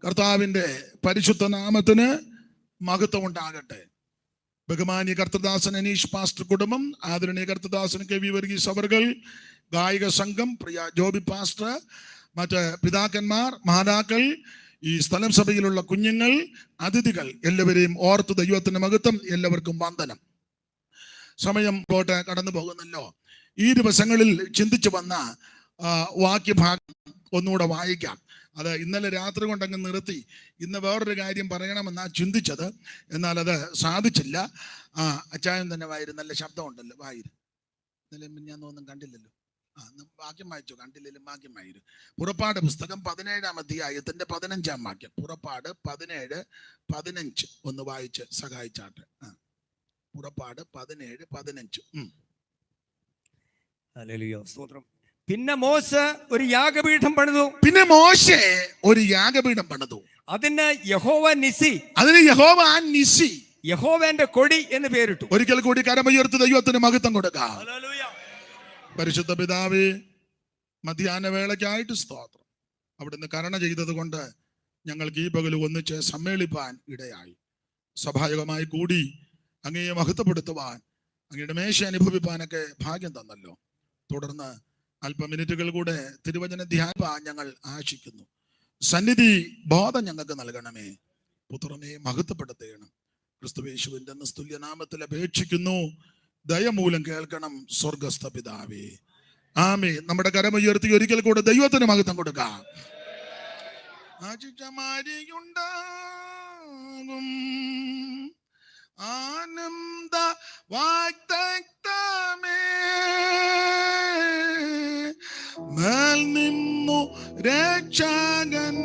കർത്താവിൻ്റെ പരിശുദ്ധ നാമത്തിന് മഹത്വം ഉണ്ടാകട്ടെ. ബഹുമാന്യ കർത്തദാസൻ അനീഷ് പാസ്റ്റർ കുടുംബം, ആദരണീയ കർത്തദാസൻ കെ വി വർഗീസ് അവർകൾ, ഗായിക സംഘം, പ്രിയ ജോബി പാസ്റ്റർ, മറ്റ് പിതാക്കന്മാർ, മാതാക്കൾ, ഈ സ്ഥലം സഭയിലുള്ള കുഞ്ഞുങ്ങൾ, അതിഥികൾ എല്ലാവരെയും ഓർത്ത് ദൈവത്തിന്റെ മഹത്വം. എല്ലാവർക്കും വന്ദനം. സമയം പോട്ടെ, കടന്നു പോകുന്നല്ലോ. ഈ ദിവസങ്ങളിൽ ചിന്തിച്ചു വന്ന വാക്യഭാഗം ഒന്നുകൂടെ വായിക്കാം. അത് ഇന്നലെ രാത്രി കൊണ്ടങ്ങ് നിർത്തി. ഇന്ന് വേറൊരു കാര്യം പറയണമെന്നാ ചിന്തിച്ചത്, എന്നാൽ അത് സാധിച്ചില്ല. അച്ചായൻ തന്നെ വായിരു, നല്ല ശബ്ദമുണ്ടല്ലോ, വായിരു. ഇന്നലെ ഞാനൊന്നും കണ്ടില്ലല്ലോ. വാക്യം വായിച്ചു, കണ്ടില്ലെങ്കിലും വാക്യം വായിരു. പുറപ്പാട് പുസ്തകം 17-ാം അധ്യായത്തിന്റെ 15-ാം വാക്യം. പുറപ്പാട് 17-15 ഒന്ന് വായിച്ച് സഹായിച്ചാട്ടെ. പുറപ്പാട് 17-15. പിന്നെ മോശെ ഒരു യാഗപീഠം പണിതു. അതിന് യഹോവ നിസി, യഹോവന്റെ കൊടി എന്ന് പേരിട്ടു. ഒരിക്കൽ കൂടി കരമുയർത്തി ദൈവത്തിന് മഹത്വം കൊടുക്കാം. പരിശുദ്ധ പിതാവേ, മധ്യാഹ്ന വേളയ്ക്കായിട്ട് സ്തോത്രം. അവിടുന്ന് കരുണ ചെയ്തത് കൊണ്ട് ഞങ്ങൾക്ക് ഈ പകൽ ഒന്നിച്ച് സമ്മേളിപ്പാൻ ഇടയായി. സ്വാഭാവികമായി കൂടി അങ്ങയെ മഹത്വപ്പെടുത്തുവാൻ, അങ്ങയുടെ മേശ അനുഭവിപ്പാനൊക്കെ ഭാഗ്യം തന്നല്ലോ. തുടർന്ന് അല്പമിനിറ്റുകൾ കൂടെ തിരുവചന ധ്യാനം ഞങ്ങൾ ആശിക്കുന്നു. സന്നിധി ബോധം ഞങ്ങൾക്ക് നൽകണമേ. പുത്രനെ മഹത്വപ്പെടുത്തണം. ക്രിസ്തുയേശുവിന്റെ നിസ്തുല്യനാമത്തിൽ അപേക്ഷിക്കുന്നു. ദയമൂലം കേൾക്കണം സ്വർഗസ്ഥ പിതാവേ, ആമേൻ. നമ്മുടെ കരമുയർത്തി ഒരിക്കൽ കൂടെ ദൈവത്തിന് മഹത്വം കൊടുക്കാം. ആനന്ദ വാഗ്ദത്തമേ, മേൽ നിന്നു രക്ഷകൻ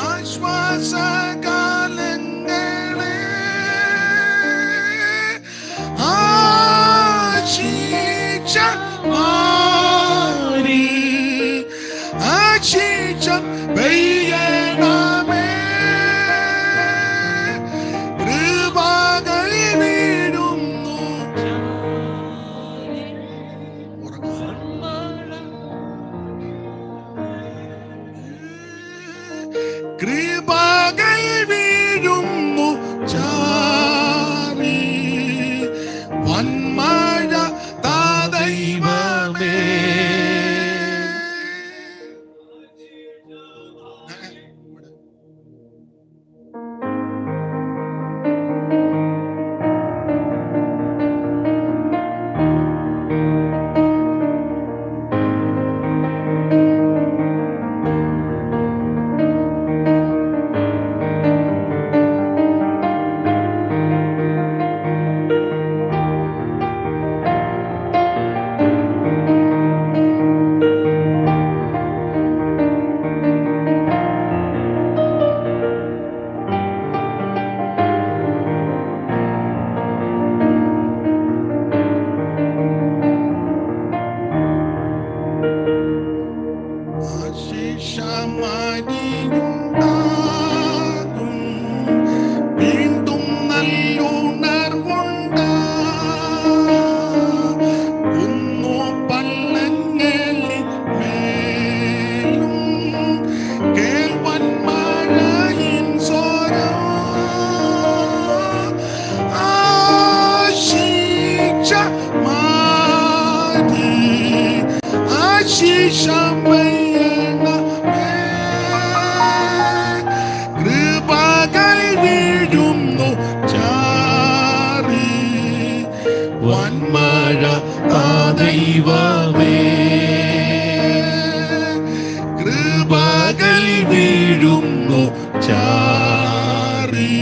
ആശ്വാസകാലങ്ങളെ ആശിച്ച മാറി ആശിച്ച പെയ്യണമേ. കൃപകൾ വീഴുന്നു, കൃപകൾ വീഴുന്നു ചാരി, വന്മഴ ദൈവമേ. കൃപകൾ വീഴുന്നു ചാറി, വന്മഴ ദൈവമേ. കൃപകൾ വീഴുന്നു ചാറി,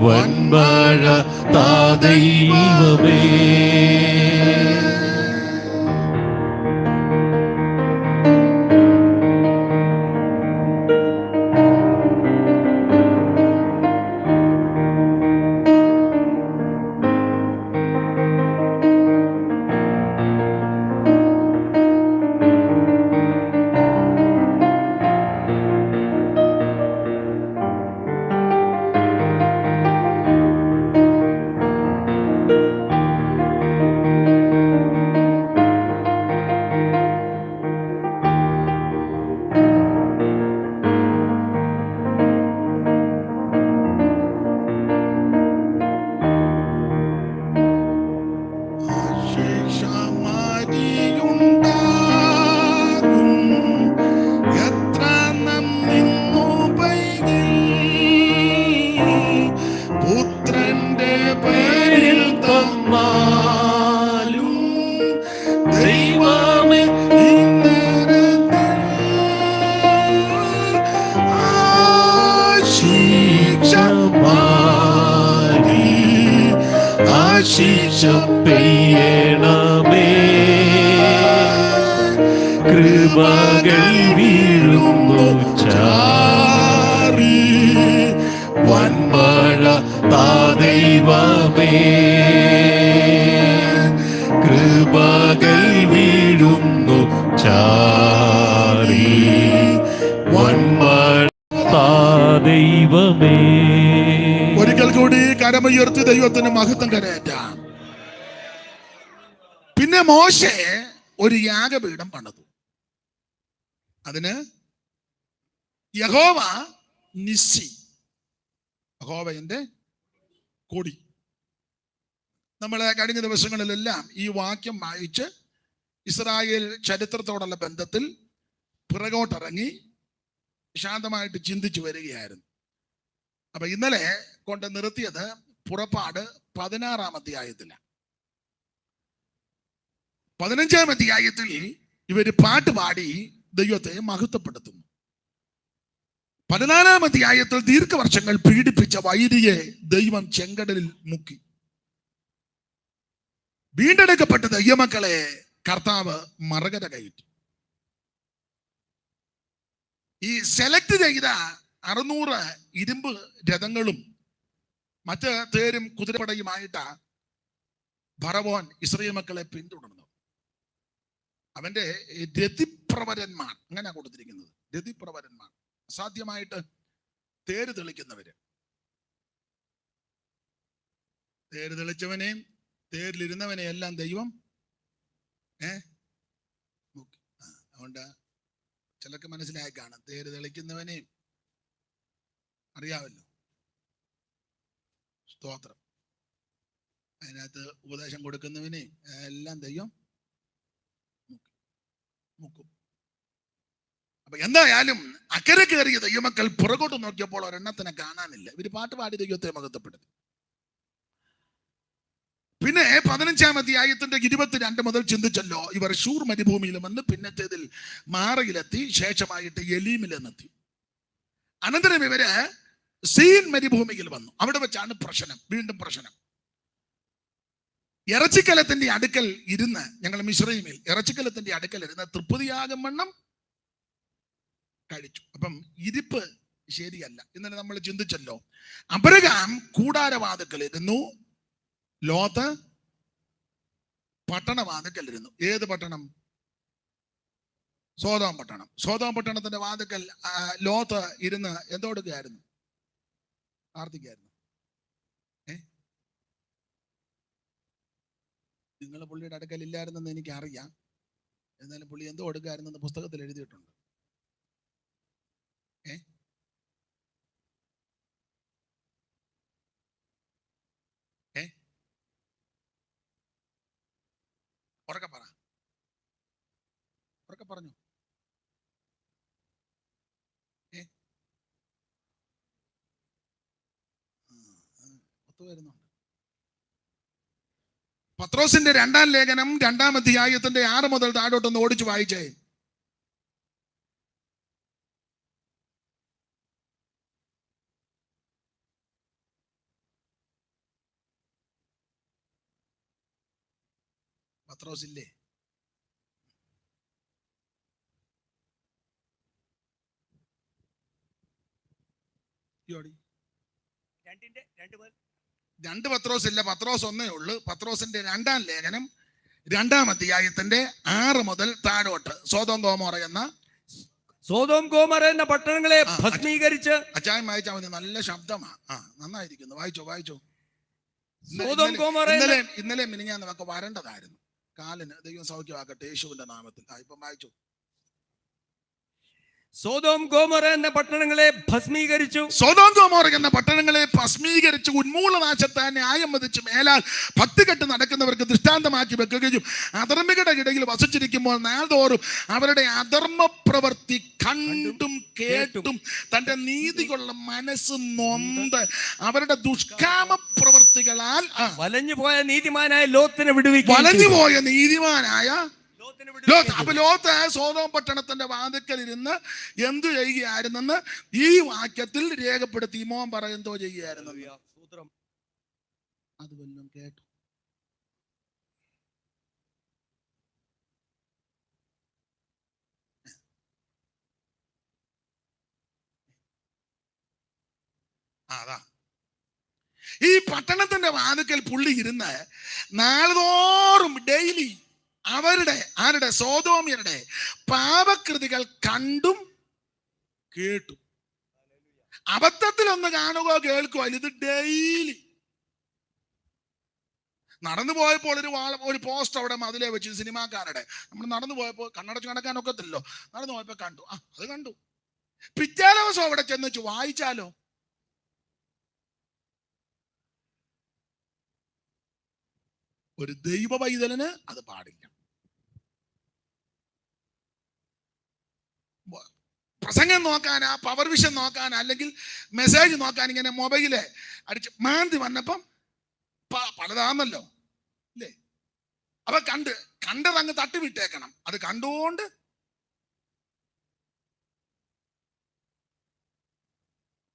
വന്മഴ ദൈവമേ. കൃപകൾ വീഴുന്നു ചാറി വന്മഴ താ ദൈവമേ, കൃപകൾ വീഴുന്നു ചാറി വന്മഴ താ ദൈവമേ. ഒരിക്കൽ കൂടി കരമുയർത്തി ദൈവത്തിന് മഹത്വം കരയേറ്റാം. പിന്നെ മോശെ ഒരു യാഗപീഠം പണിതു. അതിന് യഹോവ നിസ്സി, യഹോവയുടെ കൊടി. നമ്മളെ കഴിഞ്ഞ ദിവസങ്ങളിലെല്ലാം ഈ വാക്യം വായിച്ച് ഇസ്രായേൽ ചരിത്രത്തോടുള്ള ബന്ധത്തിൽ പിറകോട്ടിറങ്ങി ശാന്തമായിട്ട് ചിന്തിച്ചു വരികയായിരുന്നു. അപ്പൊ ഇന്നലെ കൊണ്ട് നിർത്തിയത് പുറപ്പാട് 16-ാം അധ്യായത്തിലാണ്. 15-ാം അധ്യായത്തിൽ ഇവര് പാട്ട് പാടി ദൈവത്തെ മഹത്വപ്പെടുത്തുന്നു. 14-ാം അധ്യായത്തിൽ ദീർഘവർഷങ്ങൾ പീഡിപ്പിച്ച വൈരിയെ ദൈവം ചെങ്കടലിൽ മുക്കി. വീണ്ടെടുക്കപ്പെട്ട ദൈവമക്കളെ കർത്താവ് മറുകര കയറ്റി. ഈ സെലക്ട് ചെയ്ത 600 ഇരുമ്പ് രഥങ്ങളും മറ്റ് തേരും കുതിരപ്പടയുമായിട്ടാ ഫറവോൻ ഇസ്രായേൽ മക്കളെ പിന്തുടർന്നു. അവന്റെ രതിപ്രവരന്മാർ, അങ്ങനെ കൊടുത്തിരിക്കുന്നത്, രതിപ്രവരന്മാർ, അസാധ്യമായിട്ട് തേര് തെളിക്കുന്നവര്. തേര് തെളിച്ചവനെയും തേരിലിരുന്നവനെ എല്ലാം ദൈവം അതുകൊണ്ട് ചിലർക്ക് മനസ്സിലായി കാണും. തേര് തെളിക്കുന്നവനെയും അറിയാമല്ലോ, സ്തോത്രം. അതിനകത്ത് ഉപദേശം കൊടുക്കുന്നവനെയും എല്ലാം ദൈവം മുക്കും. അപ്പൊ എന്തായാലും അക്കരെ കയറിയ ദൈവമക്കൾ പുറകോട്ട് നോക്കിയപ്പോൾ ഒരെണ്ണത്തിനെ കാണാനില്ല. ഇവര് പാട്ട് പാടി ദൈവത്തെ മഹത്വപ്പെടുത്തി. പിന്നെ 15-ാം അധ്യായത്തിന്റെ 22 മുതൽ ചിന്തിച്ചല്ലോ, ഇവർ ഷൂർ മരുഭൂമിയിൽ വന്ന് പിന്നത്തേതിൽ മാറയിലെത്തി, ശേഷമായിട്ട് എലീമിലെത്തി. അനന്തരം ഇവര് സീൻ മരുഭൂമിയിൽ വന്നു. അവിടെ വെച്ചാണ് പ്രശ്നം, വീണ്ടും പ്രശ്നം. ഇറച്ചിക്കലത്തിന്റെ അടുക്കൽ ഇരുന്ന്, ഞങ്ങൾ മിസ്രയീമിൽ ഇറച്ചിക്കലത്തിന്റെ അടുക്കൽ ഇരുന്ന് തൃപ്തിയാകും വണ്ണം കഴിച്ചു. അപ്പം ഇരിപ്പ് ശരിയല്ല. ഇന്നലെ നമ്മൾ ചിന്തിച്ചല്ലോ, അബ്രഹാം കൂടാരവാതിക്കലിരുന്നു, ലോത്ത് പട്ടണവാതിക്കലിരുന്നു. ഏത് പട്ടണം? സോദോം പട്ടണം. സോദോം പട്ടണത്തിന്റെ വാതിക്കൽ ലോത്ത് ഇരുന്ന് എന്തോടുകയായിരുന്നു? പ്രാർത്ഥിക്കായിരുന്നു. നിങ്ങൾ പുള്ളിയുടെ അടുക്കൽ ഇല്ലായിരുന്നെന്ന് എനിക്കറിയാം, എന്നാലും പുള്ളി എന്തോ കൊടുക്കായിരുന്നെന്ന് പുസ്തകത്തിൽ എഴുതിയിട്ടുണ്ട്. ഉറക്കെ പറ, ഉറക്കെ പറഞ്ഞു. ഒത്തുവരുന്നുണ്ട്. പത്രോസിന്റെ 2-ാം ലേഖനം 2-ാം അധ്യായത്തിന്റെ 6 മുതൽ താഴോട്ടൊന്ന് ഓടിച്ചു വായിച്ചേ. പത്രോസില്ലേ? രണ്ട് പത്രോസ് ഇല്ല, പത്രോസ് ഒന്നേ ഉള്ളു. പത്രോസിന്റെ 2-ാം ലേഖനം 2-ാം അധ്യായത്തിന്റെ 6 മുതൽ താഴോട്ട്. സോദോം ഗോമോറ എന്ന പട്ടണങ്ങളെ ഭസ്മീകരിച്ച്. അച്ചായം വായിച്ചാൽ മതി, നല്ല ശബ്ദമാ. നന്നായിരിക്കുന്നു, വായിച്ചോ വായിച്ചോ. ഇന്നലെ മിനിഞ്ഞാന്ന് നമുക്ക് വരേണ്ടതായിരുന്നു. കാലിന് ദൈവം സൗഖ്യമാക്കട്ടെ യേശുവിന്റെ നാമത്തിൽ. ഇപ്പം വായിച്ചു. സോദോം ഗോമോറ എന്ന പട്ടണങ്ങളെ ഭസ്മീകരിച്ചു. സോദോം ഗോമോറ എന്ന പട്ടണങ്ങളെ ഭസ്മീകരിച്ചു ഉന്മൂലനാശത്തെ ന്യായം വിധിച്ച് മേലാൽ ഭക്തികെട്ട് നടക്കുന്നവർക്ക് ദൃഷ്ടാന്തമാക്കി വെക്കുകയും അധർമ്മികളുടെ ഇടയിൽ വസിച്ചിരിക്കുമ്പോൾ നാൾതോറും അവരുടെ അധർമ്മ പ്രവൃത്തി കണ്ടും കേട്ടും തന്റെ നീതിയുള്ള മനസ്സ് നൊന്ത് അവരുടെ ദുഷ്കാമ പ്രവൃത്തികളാൽ വലഞ്ഞുപോയ നീതിമാനായ ലോത്തിനെ വിടുവിക്കും. വലഞ്ഞുപോയ നീതിമാനായ അപ്പൊ ലോത്ത് സോദോം പട്ടണത്തിന്റെ വാതിക്കൽ ഇരുന്ന് എന്തു ചെയ്യുകയായിരുന്നെന്ന് ഈ വാക്യത്തിൽ രേഖപ്പെടുത്തി. മോൻ പറയെന്തോ ചെയ്യുകയായിരുന്നു. അത് വല്ലതും കേട്ടു? അതാ ഈ പട്ടണത്തിന്റെ വാതിക്കൽ പുള്ളി ഇരുന്ന് നാളുതോറും ഡെയിലി ആരുടെ സോദോമ്യരുടെ പാപകൃതികൾ കണ്ടും കേട്ടു. അബദ്ധത്തിലൊന്ന് കാണുകയോ കേൾക്കുകയോ ഇത് ഡെയിലി. നടന്നു പോയപ്പോൾ ഒരു പോസ്റ്റ് അവിടെ മതിലേ വെച്ച് സിനിമാക്കാരുടെ, നമ്മൾ നടന്നു പോയപ്പോൾ കണ്ണടച്ച് നടക്കാൻ ഒക്കത്തില്ലല്ലോ, നടന്നു പോയപ്പോ കണ്ടു, അത് കണ്ടു. പിറ്റേ ദിവസം അവിടെ ചെന്ന് വായിച്ചാലോ? ഒരു ദൈവ പൈതലിന് അത് പാടില്ല. പ്രസംഗം നോക്കാനാ, പവർ വിഷൻ നോക്കാനാ, അല്ലെങ്കിൽ മെസ്സേജ് നോക്കാൻ ഇങ്ങനെ മൊബൈല് അടിച്ച് മാന്തി വന്നപ്പം പലതാന്നല്ലോ അല്ലേ? അപ്പൊ കണ്ടതങ്ങ് തട്ടിവിട്ടേക്കണം. അത് കണ്ടുകൊണ്ട്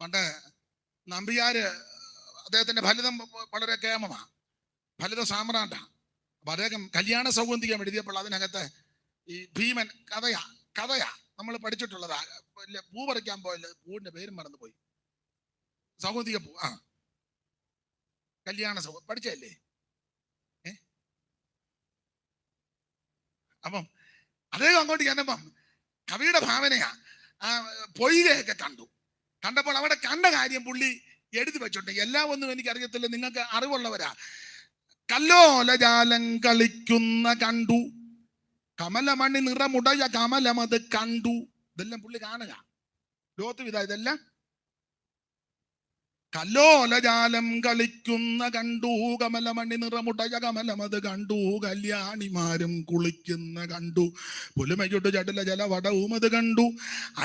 പണ്ട് നമ്പിയാര്, അദ്ദേഹത്തിന്റെ ഫലിതം വളരെ കേമമാ, ഫലിത സാമ്രാട്ടാ. അപ്പൊ അദ്ദേഹം കല്യാണ സൗഗന്ധികം എഴുതിയപ്പോൾ അതിനകത്ത് ഈ ഭീമൻ കഥയാ നമ്മൾ പഠിച്ചിട്ടുള്ളതാ. പൂ പറിക്കാൻ പോയല്ലോ, പൂവിന്റെ പേരും മറന്നുപോയി. സൗഗന്ധിക പൂ, കല്യാണ പഠിച്ചല്ലേ? അപ്പം അദ്ദേഹം അങ്ങോട്ട് ചെന്നപ്പം കവിയുടെ ഭാവനയാ. പൊയ്കയൊക്കെ കണ്ടപ്പോൾ അവിടെ കണ്ട കാര്യം പുള്ളി എഴുതി വെച്ചോട്ടെ. എല്ലാം ഒന്നും എനിക്ക് അറിയത്തില്ല, നിങ്ങൾക്ക് അറിവുള്ളവരാ. കല്ലോലജാലം കളിക്കുന്ന കണ്ടു, കമലമണി നിറമുടയ കമലമത് കണ്ടു. ഇതെല്ലാം പുള്ളി കാണുക. ലോകത്ത് ഇതെല്ലാം കല്ലോലജാലം കളിക്കുന്ന കണ്ടു, കമലമണി നിറമുടയ കമലമത് കണ്ടു, കല്യാണിമാരും കുളിക്കുന്ന കണ്ടു, പുലുമയുടെ ചടല ജലവടവും അത് കണ്ടു,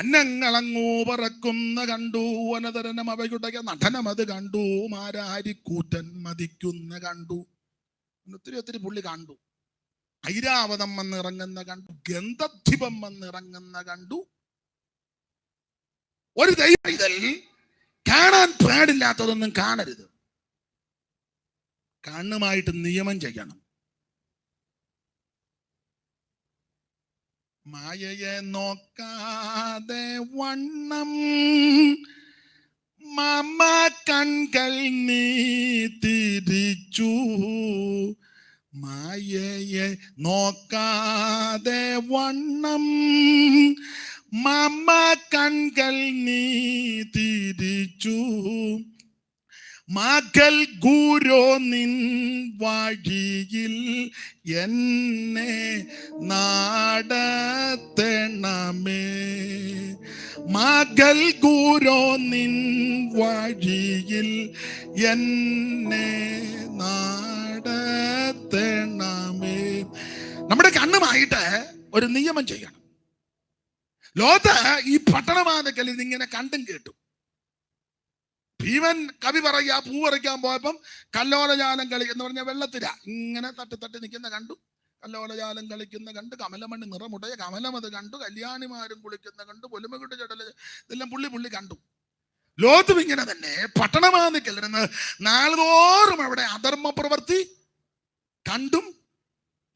അന്നങ്ങളങ്ങൂ പറക്കുന്ന കണ്ടു, വനതരനം അവയുടെ നടനമത് കണ്ടു, മാരാരിക്കൂറ്റൻ മതിക്കുന്ന കണ്ടു. ഒത്തിരി പുള്ളി കണ്ടു. ഐരാവതം വന്നിറങ്ങുന്ന കണ്ടു, ഗന്ധദ്വീപം വന്നിറങ്ങുന്ന കണ്ടു. ഒരു ദൈവം കാണാൻ പാടില്ലാത്തതൊന്നും കാണരുത്. കണ്ണുമായിട്ട് നിയമം ചെയ്യണം. മായയെ നോക്കാതെ വണ്ണം മാമ കൺകൾ നീ തിരിച്ചു, മായയെ നോക്കാതെ വണ്ണം മാമ കൺകൾ നീ തിരിച്ചു, മകൾ ഗുരു നിൻ വഴിയിൽ എന്നെ നടത്തണമേ, മകൾ ഗുരു നിൻ വഴിയിൽ എന്നെ നടത്തണമേ. നമ്മുടെ കണ്ണുമായിട്ട് ഒരു നിയമം ചെയ്യണം. ലോകത്ത് ഈ പട്ടണമാനക്കൽ ഇതിങ്ങനെ കണ്ടും കേട്ടു. ഭീമൻ കവി പറയാ, പൂ പറിക്കാൻ പോയപ്പം കല്ലോലജാലം കളി എന്ന് പറഞ്ഞ വെള്ളത്തിലാ ഇങ്ങനെ തട്ടി നിൽക്കുന്ന കണ്ടു, കല്ലോലജാലം കളിക്കുന്ന കണ്ടു, കമലമണി നിറമുടയ കമലമത് കണ്ടു, കല്യാണിമാരും കുളിക്കുന്ന കണ്ടു, പൊലുമകുട്ടി ചടല, ഇതെല്ലാം പുള്ളി കണ്ടു. ലോകത്തും ഇങ്ങനെ തന്നെ പട്ടണമാനക്കലിരുന്ന് നാളുതോറും അവിടെ അധർമ്മ പ്രവൃത്തി കണ്ടും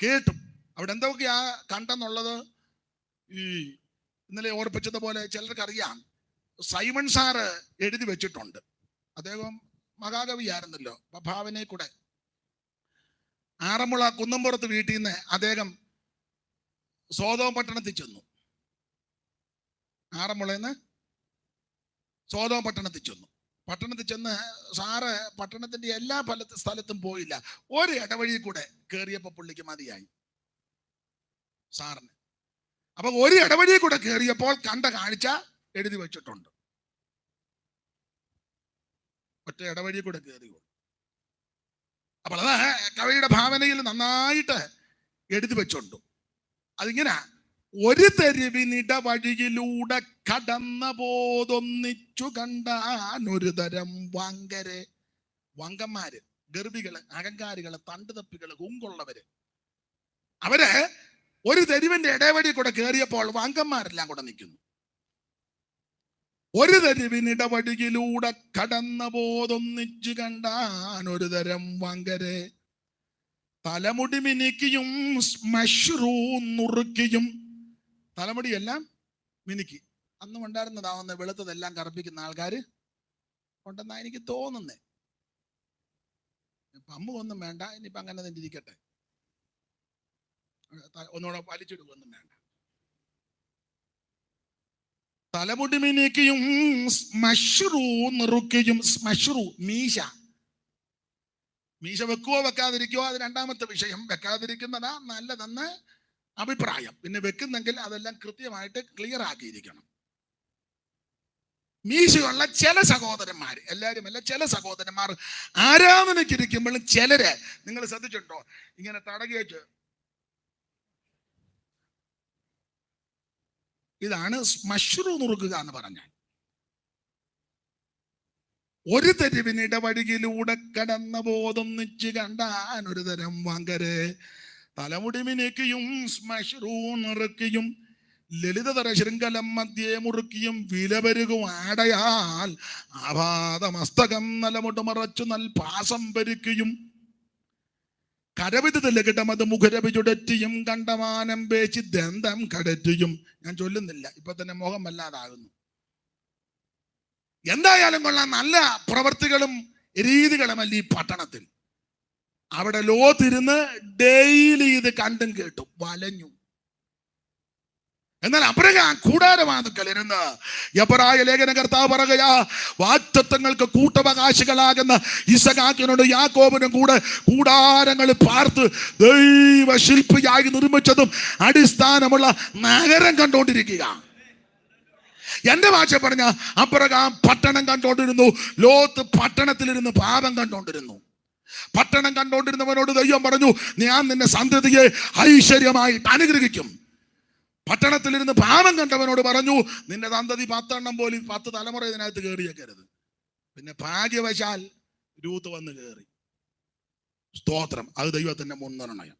കേട്ടും. അവിടെ എന്തൊക്കെയാ കണ്ടെന്നുള്ളത് ഈ ഇന്നലെ ഓർപ്പിച്ചതുപോലെ ചിലർക്കറിയാം. സൈമൺ സാറ് എഴുതി വെച്ചിട്ടുണ്ട്. അദ്ദേഹം മഹാകവിയായിരുന്നല്ലോ. ഭാവനെ കൂടെ ആറന്മുള കുന്നംപുറത്ത് വീട്ടിൽ നിന്ന് അദ്ദേഹം സോതോം പട്ടണത്തിൽ ചെന്നു. ആറന്മുളന്ന് സോതോം പട്ടണത്തിൽ ചെന്നു. പട്ടണത്തിൽ ചെന്ന് സാറ് പട്ടണത്തിന്റെ എല്ലാ സ്ഥലത്തും പോയില്ല. ഒരു ഇടവഴി കൂടെ കയറിയപ്പോ പുള്ളിക്ക് മതിയായി സാറിന്. അപ്പൊ ഒരു ഇടവഴി കൂടെ കയറിയപ്പോൾ കണ്ട കാഴ്ച എഴുതി വെച്ചിട്ടുണ്ട്. ഒറ്റ ഇടവഴി കൂടെ കയറിയോ. അപ്പോൾ അത് കവിയുടെ ഭാവനയിൽ നന്നായിട്ട് എഴുതി വെച്ചുണ്ട്. അതിങ്ങനെ ഒരു തെരുവിനിടവഴിയിലൂടെ കടന്ന പോതൊന്നിച്ചു കണ്ടാൻ ഒരു തരം വങ്കന്മാര്, ഗർഭികള്, അഹങ്കാരികള്, തണ്ടുതപ്പികള്, കുങ്കുള്ളവര്. അവര് ഒരു തെരുവിന്റെ ഇടവഴി കൂടെ കയറിയപ്പോൾ വങ്കന്മാരെല്ലാം കൂടെ നിൽക്കുന്നു. ഒരു തെരുവിനിടവഴിയിലൂടെ കടന്ന പോതൊന്നിച്ചു കണ്ടാൻ ഒരു തരം വങ്കരെ, തലമുടി മിനുക്കിയും മഷ്റൂ നുറുക്കിയും. തലമുടിയെല്ലാം മിനുക്കി. അന്നും ഉണ്ടായിരുന്നതാവുന്ന വെളുത്തതെല്ലാം കറുപ്പിക്കുന്ന ആൾക്കാര് ഉണ്ടെന്നാ എനിക്ക് തോന്നുന്നേ. പമ്പ് ഒന്നും വേണ്ട, ഇനിയിപ്പോ അങ്ങനെ തന്നെ ഇരിക്കട്ടെ. ഒന്നുകൂടെ വലിച്ചിടുകയൊന്നും വേണ്ട. തലമുടി മിനിക്കുകയും സ്മഷ്റൂ നെറുക്കുകയും, സ്മഷ്റൂ മീശ വെക്കുവോ വെക്കാതിരിക്കുവോ അത് രണ്ടാമത്തെ വിഷയം. വെക്കാതിരിക്കുന്നതാ നല്ലതെന്ന് അഭിപ്രായം. പിന്നെ വെക്കുന്നെങ്കിൽ അതെല്ലാം കൃത്യമായിട്ട് ക്ലിയർ ആക്കിയിരിക്കണം. മീശയുള്ള ചില സഹോദരന്മാർ, എല്ലാവരും അല്ല, ചില സഹോദരന്മാർ ആരാധനയ്ക്കിരിക്കുമ്പോഴും ചിലര്, നിങ്ങൾ ശ്രദ്ധിച്ചിട്ടുണ്ടോ, ഇങ്ങനെ തടകി വെച്ച്, ഇതാണ് സ്മഷ്റൂ നുറുക്കുക എന്ന് പറഞ്ഞാൽ. ഒരു തെരുവിനിടവഴിയിലൂടെ കടന്ന ബോധൊന്നിച്ച് കണ്ടാൻ ഒരു തരം വങ്കര്. തലമുടി മിനിക്കുകയും സ്മഷ്റൂ നുറുക്കിയും ലളിതതര ശൃംഖലം മധ്യേ മുറുക്കിയും വിലപെരുകും ആടയാൽ ആപാദമസ്തകം നലമുട്ട് മറച്ചു നൽപാസം പെരുക്കിയും കരവിധ ലകിടമത് മുഖരവി ചുടറ്റിയും കണ്ടമാനം പേച്ച് ദന്തം കടറ്റിയും. ഞാൻ ചൊല്ലുന്നില്ല, ഇപ്പൊ തന്നെ മുഖം വല്ലാതാകുന്നു. എന്തായാലും കൊള്ളാം, നല്ല പ്രവർത്തികളും രീതികളുമല്ല ഈ പട്ടണത്തിൽ. അവിടെ ലോത്തിരുന്ന് ഡെയിലി ഇത് കണ്ടും കേട്ടും വലഞ്ഞു. എന്നാൽ അബ്രഹാം കൂടാരവാതുക്കൽ ഇരുന്ന് എബ്രായ ലേഖന കർത്താവ് പറയുകയാ, വാഗ്ദത്തങ്ങൾക്ക് കൂട്ടവകാശികളാകുന്ന ഇസഹാക്കിനോട് യാക്കോബിനും കൂടെ കൂടാരങ്ങൾ പാർത്ത് ദൈവശില്പിയായി നിർമ്മിച്ചതും അടിസ്ഥാനമുള്ള നഗരം കണ്ടുകൊണ്ടിരിക്കുക. എന്റെ ഭാഷ പറഞ്ഞ അബ്രഹാം പട്ടണം കണ്ടോണ്ടിരുന്നു, ലോത്ത് പട്ടണത്തിലിരുന്ന് പാപം കണ്ടോണ്ടിരുന്നു. പട്ടണം കണ്ടോണ്ടിരുന്നവനോട് ദൈവം പറഞ്ഞു, ഞാൻ നിന്നെ സന്തതിയെ ഐശ്വര്യമായിട്ട് അനുഗ്രഹിക്കും. പട്ടണത്തിലിരുന്ന് പാപം കണ്ടവനോട് പറഞ്ഞു, നിന്റെ സന്തതി 10 എണ്ണം പോലും 10 തലമുറ ഇതിനകത്ത് കയറിയേക്കരുത്. പിന്നെ ഭാഗ്യവശാൽ രൂത്ത് വന്ന് കയറി. സ്തോത്രം, അത് ദൈവത്തിന്റെ മുൻനിർണയം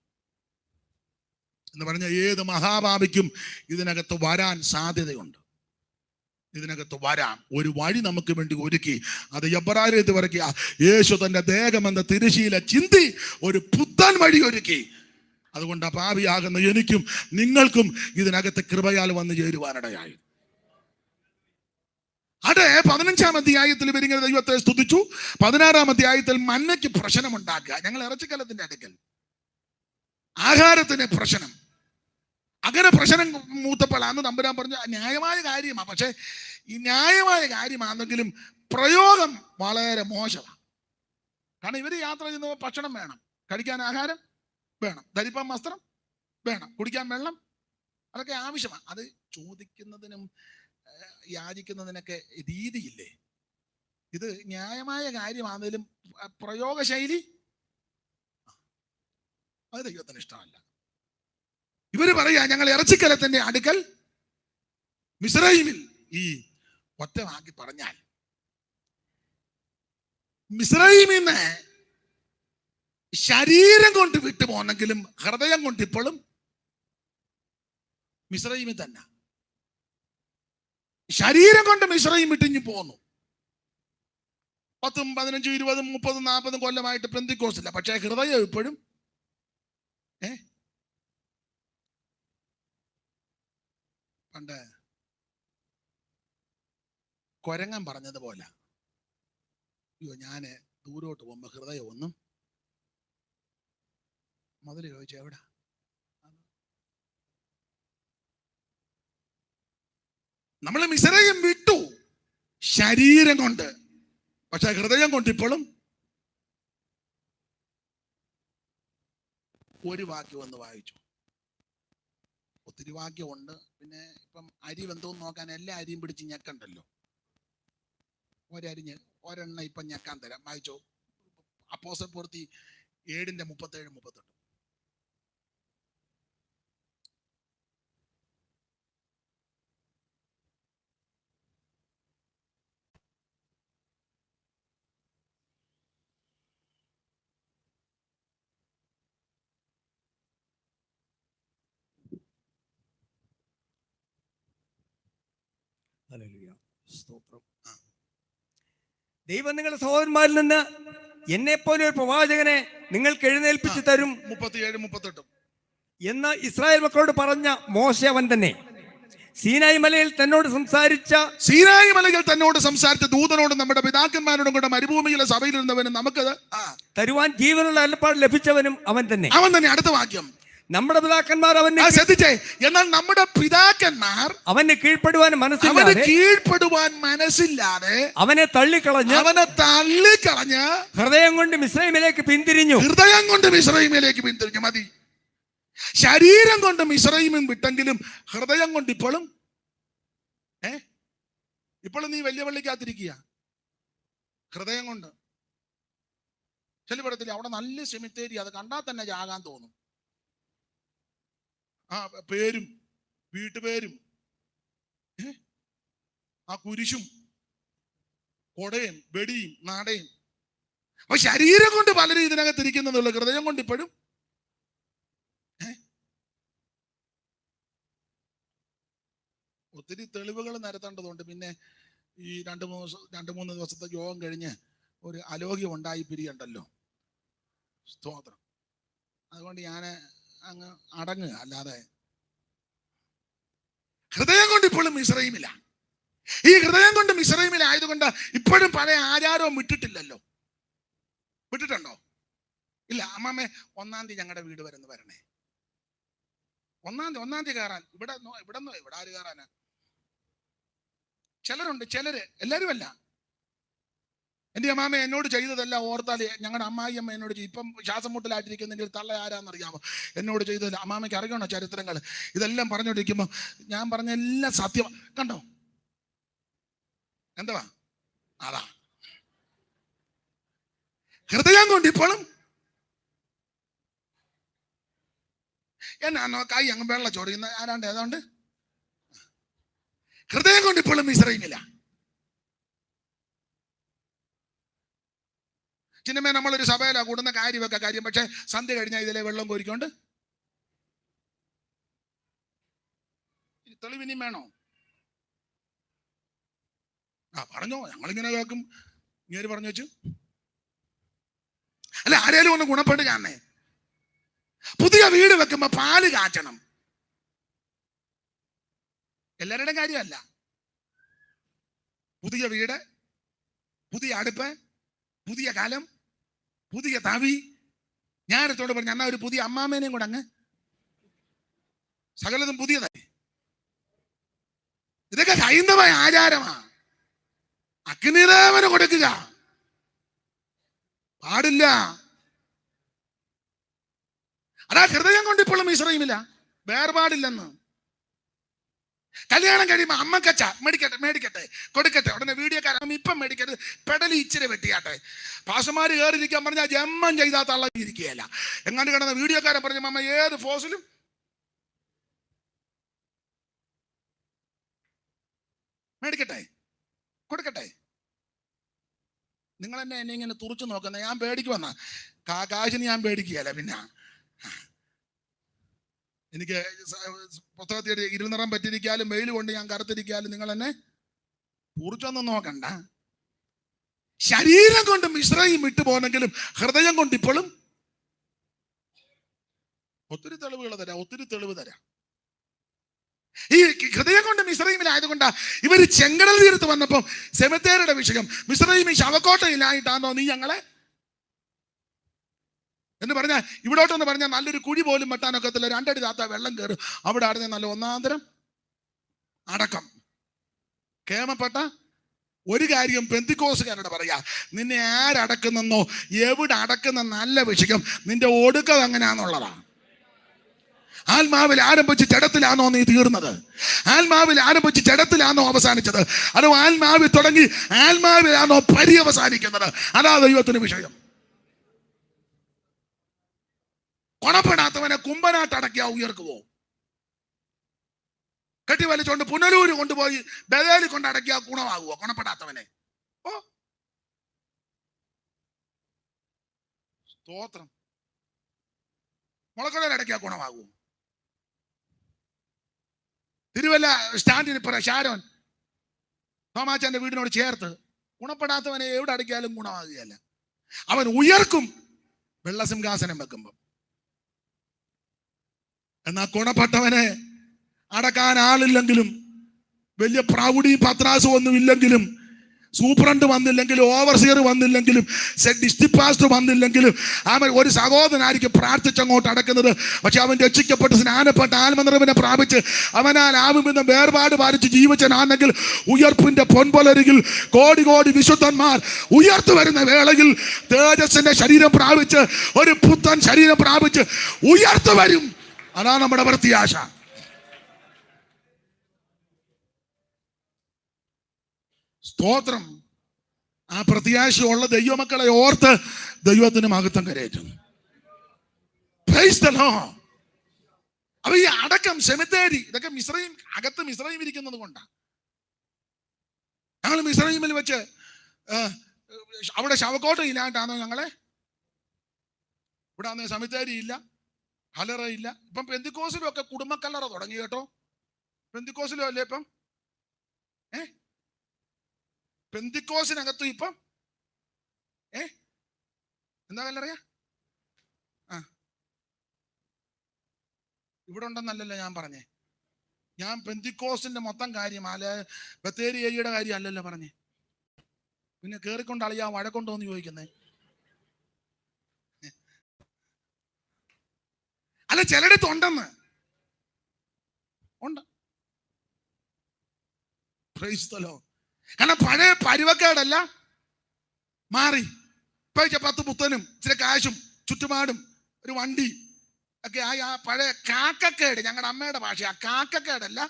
എന്ന് പറഞ്ഞ ഏത് മഹാഭാവിക്കും ഇതിനകത്ത് വരാൻ സാധ്യതയുണ്ട്. ഇതിനകത്ത് വരാം, ഒരു വഴി നമുക്ക് വേണ്ടി ഒരുക്കി. അത് എബ്രായത്ത് പറയുക, യേശു തന്റെ ദേഹമെന്ന തിരശീല ചിന്തി ഒരു പുത്തൻ വഴി ഒരുക്കി. അതുകൊണ്ട് പാപിയാകുന്ന എനിക്കും നിങ്ങൾക്കും ഇതിനകത്ത് കൃപയാൽ വന്നു ചേരുവാനിടയായി. അതെ, 15-ാം അധ്യായത്തിൽ ഇവരിങ്ങനെ ദൈവത്തെ സ്തുതിച്ചു. 16-ാം അധ്യായത്തിൽ മന്നയ്ക്ക് പ്രശ്നമുണ്ടാക്കുക. ഞങ്ങൾ ഇറച്ചിക്കലത്തിന്റെ അടുക്കൽ ആഹാരത്തിന് പ്രശ്നം, അങ്ങനെ പ്രശ്നം മൂത്തപ്പോഴാന്ന് തമ്പുരാൻ പറഞ്ഞു, ന്യായമായ കാര്യമാണ്. പക്ഷെ ഈ ന്യായമായ കാര്യമാണെങ്കിലും പ്രയോഗം വളരെ മോശമാണ്. കാരണം ഇവര് യാത്ര ചെയ്യുന്നപ്പോൾ ഭക്ഷണം വേണം, കഴിക്കാൻ ആഹാരം വേണം, ധരിപ്പാൻ വസ്ത്രം വേണം, കുടിക്കാൻ വെള്ളം, അതൊക്കെ ആവശ്യമാണ്. അത് ചോദിക്കുന്നതിനും യാചിക്കുന്നതിനൊക്കെ രീതിയില്ലേ. ഇത് ന്യായമായ കാര്യമാണെങ്കിലും പ്രയോഗശൈലി അത് ദൈവത്തിന് ഇഷ്ടമല്ല. ഇവര് പറയാ, ഞങ്ങൾ ഇറച്ചിക്കലത്തിന്റെ അടുക്കൽ മിസ്രയീമിൽ. ഈ ഒറ്റവാക്കി പറഞ്ഞാൽ മിസ്രയീമിൽ നിന്ന് ശരീരം കൊണ്ട് വിട്ടു പോന്നെങ്കിലും ഹൃദയം കൊണ്ട് ഇപ്പോഴും മിസ്രയീമിൽ തന്നെ. ശരീരം കൊണ്ട് മിസ്രയീം വിട്ടിഞ്ഞു പോന്നു. 10, 15, 20, 30, 40 കൊല്ലമായിട്ട് പെന്തിക്കോസില്ല. പക്ഷെ ഹൃദയം ഇപ്പോഴും പണ്ട് കൊരങ്ങൻ പറഞ്ഞതുപോലെ, അയ്യോ ഞാന് ദൂരോട്ട് പോകുമ്പോ ഹൃദയം ഒന്നും മുതൽ ചോദിച്ചു എവിടാ. നമ്മൾ മിസ്രയീം വിട്ടു ശരീരം കൊണ്ട്, പക്ഷെ ഹൃദയം കൊണ്ട് ഇപ്പോഴും ഒരു വാക്യം ഒന്ന് വായിച്ചു. ഒത്തിരി വാക്യമുണ്ട്. പിന്നെ ഇപ്പം അരി വെന്തോന്ന് നോക്കാൻ എല്ലാ അരിയും പിടിച്ച് ഞെക്കണ്ടല്ലോ. ഒരെണ്ണ ഇപ്പം ഞെക്കാൻ തരാം. വായിച്ചോ, അപ്പോസ്തലപ്രവൃത്തി 7:37-38. സ്തോത്രം. ദൈവം നിങ്ങളുടെ സഹോദരന്മാരിൽ നിന്ന് എന്നെ പോലെ ഒരു പ്രവാചകനെ നിങ്ങൾക്ക് എഴുന്നേൽപ്പിച്ചു തരും 37-38 എന്ന് ഇസ്രായേൽ മക്കളോട് പറഞ്ഞ മോശെ അവൻ തന്നെ. സീനായി മലയിൽ തന്നോട് സംസാരിച്ച ദൂതനോടും നമ്മുടെ പിതാക്കന്മാരോടും കൂടെ മരുഭൂമിയിലെ സഭയിലിരുന്നവനും നമുക്ക് തരുവാൻ ജീവനുള്ള അരുളപ്പാട് ലഭിച്ചവനും അവൻ തന്നെ. അടുത്ത വാക്യം, നമ്മുടെ പിതാക്കന്മാർ ശ്രദ്ധിച്ചേ, എന്നാൽ നമ്മുടെ പിതാക്കന്മാർ അവന് കീഴ്പ്പെടുവാൻ മനസ്സില്ലാതെ അവനെ തള്ളിക്കളഞ്ഞ് ഹൃദയം കൊണ്ട് മിസ്രയീമിലേക്ക് പിന്തിരിഞ്ഞു. മതി. ശരീരം കൊണ്ട് മിസ്രയീമിൽ വിട്ടെങ്കിലും ഹൃദയം കൊണ്ട് ഇപ്പോഴും നീ വലിയ പള്ളിക്കകത്തിരിക്കുക. ഹൃദയം കൊണ്ട് ചെല്ലുപടത്തില്ല, അവിടെ നല്ല സെമിത്തേരി, അത് കണ്ടാൽ തന്നെ ജാകാൻ തോന്നും. ആ പേരും വീട്ടുപേരും ആ കുരിശും കൊടയും വെടിയും നാടയും. അപ്പൊ ശരീരം കൊണ്ട് പലരും ഇതിനകത്തിരിക്കുന്നുള്ള, ഹൃദയം കൊണ്ട് ഇപ്പോഴും ഒത്തിരി തെളിവുകൾ നിരത്തേണ്ടതുണ്ട്. പിന്നെ ഈ രണ്ട് മൂന്ന് ദിവസത്തെ യോഗം കഴിഞ്ഞ് ഒരു അലോഗ്യം ഉണ്ടായി പിരിയണ്ടല്ലോ. സ്തോത്രം. അതുകൊണ്ട് ഞാൻ അങ്ങ് അടങ്ങുക. അല്ലാതെ ഹൃദയം കൊണ്ട് ഇപ്പോഴും മിസ്രയീമില്ല. ഈ ഹൃദയം കൊണ്ട് മിസ്രയീമിലായതുകൊണ്ട് ഇപ്പോഴും പഴയ ആചാരവും വിട്ടിട്ടില്ലല്ലോ. വിട്ടിട്ടുണ്ടോ? ഇല്ല. അമ്മാമ്മേ 1-ാം തീയതി ഞങ്ങളുടെ വീട് വരണേ. 1-ാം തീയതി കയറാൻ. ഇവിടെ ആര് കയറാനാ? ചിലരുണ്ട്, എല്ലാവരും അല്ല. എൻ്റെ അമ്മാമ്മ എന്നോട് ചെയ്തതല്ല ഓർത്താല്, ഞങ്ങളുടെ അമ്മായി അമ്മ എന്നോട് ഇപ്പം ശ്വാസം മുട്ടലായിട്ടിരിക്കുന്നെങ്കിൽ തള്ള ആരാന്നറിയാമോ എന്നോട് ചെയ്തതല്ല. അമ്മാമ്മയ്ക്ക് അറിയണോ ചരിത്രങ്ങൾ? ഇതെല്ലാം പറഞ്ഞോണ്ടിരിക്കുമ്പോ ഞാൻ പറഞ്ഞ എല്ലാം സത്യം. കണ്ടോ എന്തുവാ? അതാ ഹൃദയം കൊണ്ട് ഇപ്പോഴും എന്നാ കൈ അങ്ങ് വെള്ള ചോടിക്കുന്ന ആരാണ്ട് ഏതാണ്ട് ഹൃദയം കൊണ്ട് ഇപ്പോഴും മിസ്രയീമില്ല. ചിന്നമേ നമ്മളൊരു സഭയിലാ കൂടുന്ന കാര്യമൊക്കെ കാര്യം, പക്ഷെ സന്ധ്യ കഴിഞ്ഞാൽ ഇതിലെ വെള്ളം കോരിക്കൊണ്ട് തെളിവിനിയും വേണോ? പറഞ്ഞോ, ഞങ്ങളിങ്ങനെ കേൾക്കും. ഇങ്ങനെ പറഞ്ഞു വെച്ചു. അല്ല, ആരേലും ഒന്ന് ഗുണപ്പെട്ട് കാണണേ. പുതിയ വീട് വെക്കുമ്പോ പാല് കാച്ചണം. എല്ലാവരുടെയും കാര്യമല്ല. പുതിയ വീട്, പുതിയ അടുപ്പ്, പുതിയ കാലം, പുതിയ തവി. ഞാനത്തോട് പറഞ്ഞു, എന്നാ ഒരു പുതിയ അമ്മാമേനെയും കൂടെ അങ്ങ്, സകലതും പുതിയതായി. ഇതൊക്കെ ഹൈന്ദവ ആചാരമാ. അഗ്നിദേവന് കൊടുക്കുക പാടില്ല. അതാ ഹൃദയം കൊണ്ട് ഇപ്പോഴും മിസ്രയീമില്ല, വേർപാടില്ലെന്ന്. കല്യാണം കഴിയുമ്പോ അമ്മക്കച്ച മേടിക്കട്ടെ കൊടുക്കട്ടെ, ഉടനെ വീഡിയോക്കാരൻ ഇപ്പം മേടിക്കരുത്, പെടലി ഇച്ചിരി വെട്ടിയാട്ടെ. പാഷമാര് കയറിയിരിക്കാൻ പറഞ്ഞാൽ ജന്മം ചെയ്താൽ തള്ളയിരിക്കുകയല്ല. എങ്ങാണ്ട് കിടന്ന വീഡിയോക്കാരൻ പറഞ്ഞ അമ്മ ഏത് ഫോസിലും മേടിക്കട്ടെ കൊടുക്കട്ടെ. നിങ്ങൾ എന്നെ ഇങ്ങനെ തുറച്ചു നോക്കുന്ന, ഞാൻ പേടിക്കുവന്ന കാശിന് ഞാൻ പേടിക്കുകയല്ല. പിന്നെ എനിക്ക് പുസ്തകത്തിൽ ഇരുനിറം പറ്റിയിരിക്കാലും വെയിൽ കൊണ്ട് ഞാൻ കറുത്തിരിക്കാലും നിങ്ങൾ എന്നെ കുറിച്ചൊന്നും നോക്കണ്ട. ശരീരം കൊണ്ട് മിസ്രയീം വിട്ടു പോന്നെങ്കിലും ഹൃദയം കൊണ്ട് ഇപ്പോഴും ഒത്തിരി തെളിവുകൾ തരാം, ഒത്തിരി തെളിവ് തരാം. ഈ ഹൃദയം കൊണ്ട് മിസ്രയീമിലായതുകൊണ്ടാ ഇവര് ചെങ്കടൽ തീരത്ത് വന്നപ്പോ സെമിത്തേരിയുടെ വിഷയം, മിസ്രയീമിൽ ശവക്കോട്ടയിലായിട്ടാണോ നീ ഞങ്ങളെ എന്ന് പറഞ്ഞാൽ, ഇവിടോട്ടെന്ന് പറഞ്ഞാൽ നല്ലൊരു കുഴി പോലും വെട്ടാനൊക്കത്തില്ല. 2 അടി താത്ത വെള്ളം കയറും. അവിടെ ആടുന്ന നല്ല ഒന്നാന്തരം അടക്കം. കേമപ്പെട്ട ഒരു കാര്യം പെന്തിക്കോസുകാരോട് പറയാ, നിന്നെ ആരടക്കുന്നെന്നോ എവിടെ അടക്കുന്ന നല്ല വിഷയം, നിന്റെ ഒടുക്കം എങ്ങനെയാന്നുള്ളതാ. ആത്മാവിൽ ആരംഭിച്ച് ജഡത്തിലാണോ നീ തീർന്നത്? ആത്മാവിൽ ആരംഭിച്ച് ജഡത്തിലാണോ അവസാനിച്ചത്? അതോ ആത്മാവിൽ തുടങ്ങി ആത്മാവിലാണോ പര്യവസാനിക്കുന്നത്? അതാ ദൈവത്തിന് വിഷയം. കൊണപ്പെടാത്തവനെ കുമ്പനാട്ടടക്കിയാ ഉയർക്കുവോ? കെട്ടി വലിച്ചോണ്ട് പുനലൂര് കൊണ്ടുപോയി ബദേലി കൊണ്ടടക്കിയാ ഗുണമാകുവോ കൊണപ്പെടാത്തവനെ? ഓ സ്തോത്രം. മുളക്കടയിലടക്കിയാ ഗുണമാകുവോ? തിരുവല്ല സ്റ്റാൻഡിന് ഇപ്പറ ഷാരോൻ തോമാച്ചന്റെ വീടിനോട് ചേർത്ത് ഗുണപ്പെടാത്തവനെ എവിടെ അടക്കിയാലും ഗുണമാകുകയല്ല. അവൻ ഉയർക്കും വെള്ളസിംഹാസനം വെക്കുമ്പോ. എന്നാ ഗുണപ്പെട്ടവനെ അടക്കാൻ ആളില്ലെങ്കിലും വലിയ പ്രൗഢിയും പത്രാസും ഒന്നും ഇല്ലെങ്കിലും, സൂപ്രണ്ട് വന്നില്ലെങ്കിലും, ഓവർസിയർ വന്നില്ലെങ്കിലും, ഡിസ്ട്രിക്ട് പാസ്റ്റർ വന്നില്ലെങ്കിലും, അവൻ ഒരു സഹോദരനായിരിക്കും പ്രാർത്ഥിച്ചങ്ങോട്ട് അടക്കുന്നത്. പക്ഷെ അവൻ രക്ഷിക്കപ്പെട്ട് സ്നാനപ്പെട്ട് ആത്മനിറവിനെ പ്രാപിച്ച് അവനാൽ ആവുമെന്ന വേർപാട് പാലിച്ച് ജീവിച്ചനാണെങ്കിൽ ഉയർപ്പിന്റെ പൊൻപൊലരികിൽ കോടി കോടി വിശുദ്ധന്മാർ ഉയർത്തു വരുന്ന വേളയിൽ തേജസ്സിന്റെ ശരീരം പ്രാപിച്ച്, ഒരു പുത്തൻ ശരീരം പ്രാപിച്ച് ഉയർത്തു വരും. അതാണ് നമ്മുടെ പ്രത്യാശ. സ്തോത്രം. ആ പ്രത്യാശയുള്ള ദൈവമക്കളെ ഓർത്ത് ദൈവത്തിന് മഹത്വം കരയേറ്റും. Praise the Lord. അപ്പൊ ഈ അടക്കം, സെമിത്തേരി, ഇതൊക്കെ മിസ്രയീം, അകത്ത് മിസ്രയീം ഇരിക്കുന്നത് കൊണ്ടാണ്. ഞങ്ങൾ മിസ്രയീമിൽ വെച്ച് അവിടെ ശവക്കോട്ട ഇല്ലാണ്ടാണോ ഞങ്ങളെ? ഇവിടെ അന്ന് സെമിത്തേരി ഇല്ല, കല്ലറ ഇല്ല. ഇപ്പം പെന്തിക്കോസിലും ഒക്കെ കുടുംബക്കല്ലറ തുടങ്ങി കേട്ടോ. പെന്തിക്കോസിലും അല്ലേ ഇപ്പം? പെന്തിക്കോസിനകത്തും ഇപ്പം എന്താ കല്ലറിയാ? ഇവിടെ ഉണ്ടെന്നല്ലല്ലോ ഞാൻ പറഞ്ഞേ. ഞാൻ പെന്തിക്കോസിന്റെ മൊത്തം കാര്യം, ബത്തേരി ഏരിയയുടെ കാര്യം അല്ലല്ലോ പറഞ്ഞേ. പിന്നെ കേറിക്കൊണ്ട് അളിയാ വഴക്കൊണ്ടോ എന്ന് ചോദിക്കുന്നേ. അല്ല, ചിലടത്ത് ഉണ്ടെന്ന് ഉണ്ട്. Praise the Lord. കാരണം പഴയ പരുവക്കേടല്ല, മാറി. ഇപ്പൊ 10 പുത്തനും ഇച്ചിരി കാശും ചുറ്റുപാടും ഒരു വണ്ടി ഒക്കെ ആയി. ആ പഴയ കാക്കക്കേട്, ഞങ്ങളുടെ അമ്മയുടെ ഭാഷ, ആ കാക്കക്കേടല്ല.